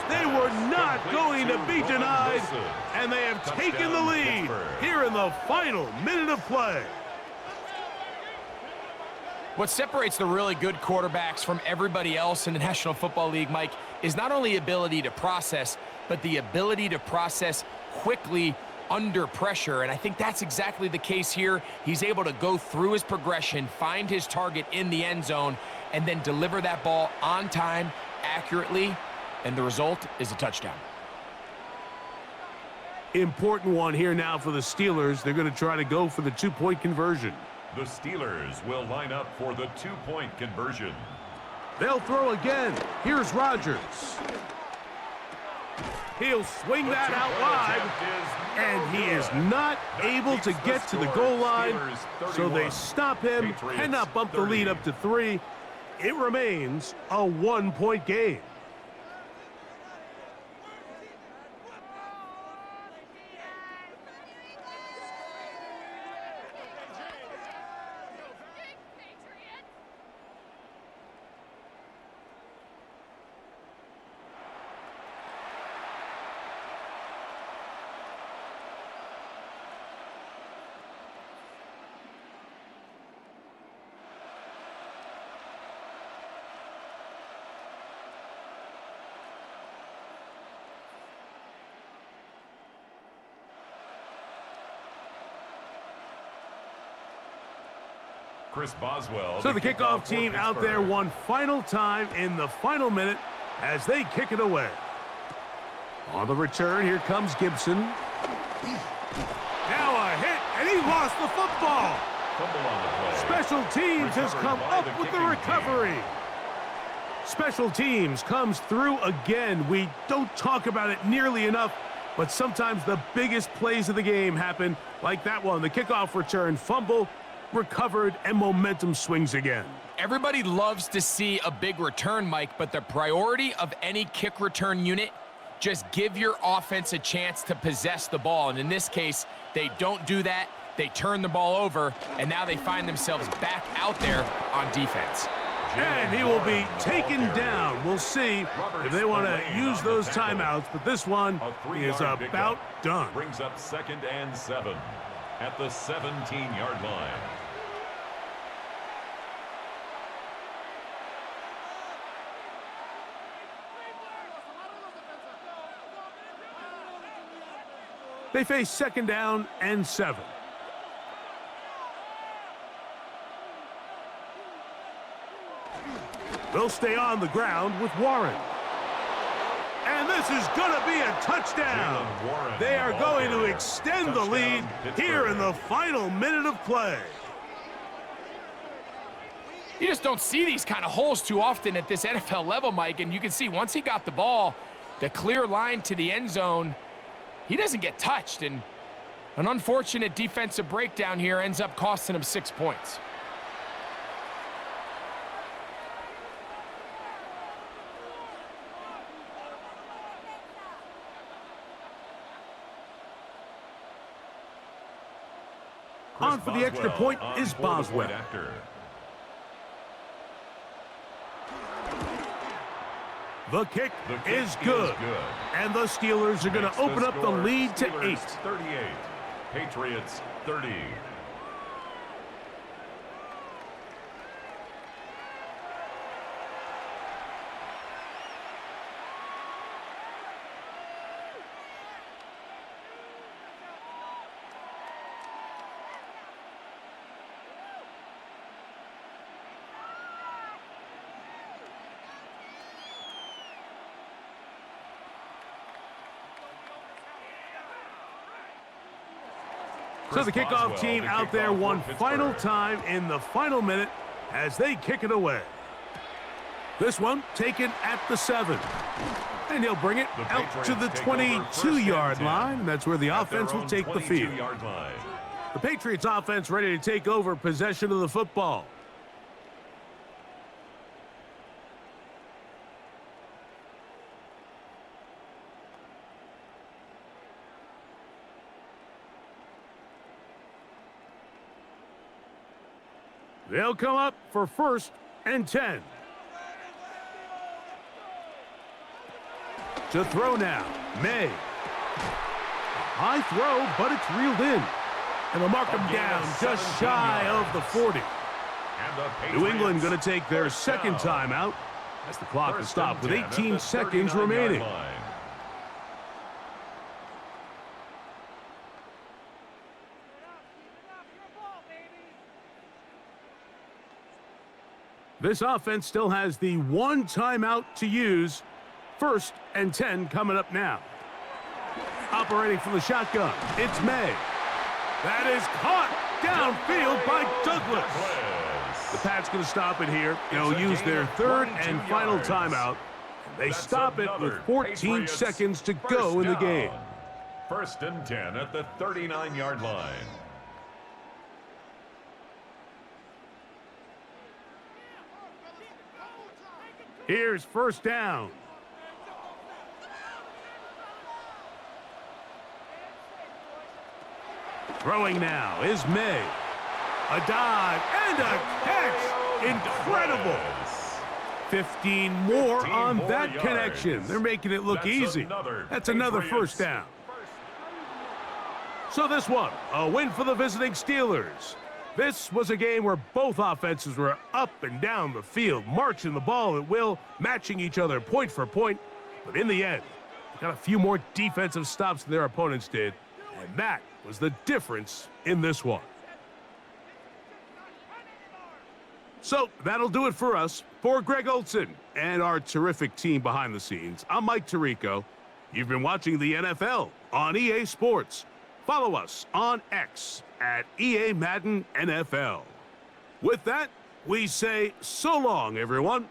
They were not going to be denied, and they have taken the lead here in the final minute of play. What separates the really good quarterbacks from everybody else in the National Football League, Mike, is not only ability to process, but the ability to process quickly under pressure. And I think that's exactly the case here. He's able to go through his progression, find his target in the end zone, and then deliver that ball on time, accurately, and the result is a touchdown. Important one here now for the Steelers. They're going to try to go for the two-point conversion. The Steelers will line up for the two-point conversion. They'll throw again. Here's Rodgers. He'll swing that out wide, and he is not able to get to the goal line, so they stop him, cannot bump the lead up to 3. It remains a one-point game. Chris Boswell. So the kickoff team out there one final time in the final minute as they kick it away. On the return, here comes Gibson. Now He lost the football. Fumble on the play. Special teams has come Recovered by up the with the kicking recovery. team. Special teams comes through again. We don't talk about it nearly enough, but sometimes the biggest plays of the game happen like that one. The kickoff return, fumble, recovered, and momentum swings again. Everybody loves to see a big return, Mike, but the priority of any kick return unit, just give your offense a chance to possess the ball. And in this case, they don't do that. They turn the ball over, and now they find themselves back out there on defense. And he will be taken down. We'll see if they want to use those timeouts, but this one is about done. Brings up 2nd and 7 at the 17-yard line. They face 2nd down and 7. They'll stay on the ground with Warren. And this is going to be a touchdown. They are going to extend the lead here in the final minute of play. You just don't see these kind of holes too often at this NFL level, Mike, and you can see once he got the ball, the clear line to the end zone, he doesn't get touched, and an unfortunate defensive breakdown here ends up costing him 6 points. On for the extra point is Boswell. The kick is good. And the Steelers are going to open up the lead to 8. 38. Patriots 30. So the kickoff team out there one final time in the final minute as they kick it away. This one taken at the 7. And he'll bring it out to the 22-yard line. And that's where the offense will take the field. The Patriots offense ready to take over possession of the football. They'll come up for 1st and 10. To throw now, May. High throw, but it's reeled in. And they'll mark him down just shy of the 40. New England going to take their 2nd timeout as the clock is stopped with 18 seconds remaining. This offense still has the 1 timeout to use. 1st and 10 coming up now. Operating from the shotgun, it's May. That is caught downfield by Douglas. The Pats going to stop it here. They'll use their 3rd and final timeout. They stop it with 14 seconds to go in the game. 1st and 10 at the 39-yard line. Here's 1st down. Throwing now is May. A dive and a catch. Incredible. 15 more on that yards. connection. They're making it look easy. That's another 1st down. So this one, a win for the visiting Steelers. This was a game where both offenses were up and down the field, marching the ball at will, matching each other point for point. But in the end, they got a few more defensive stops than their opponents did, and that was the difference in this one. So that'll do it for us. For Greg Olson and our terrific team behind the scenes, I'm Mike Tirico. You've been watching the NFL on EA Sports. follow us on X at EA Madden NFL. With that, we say so long, everyone.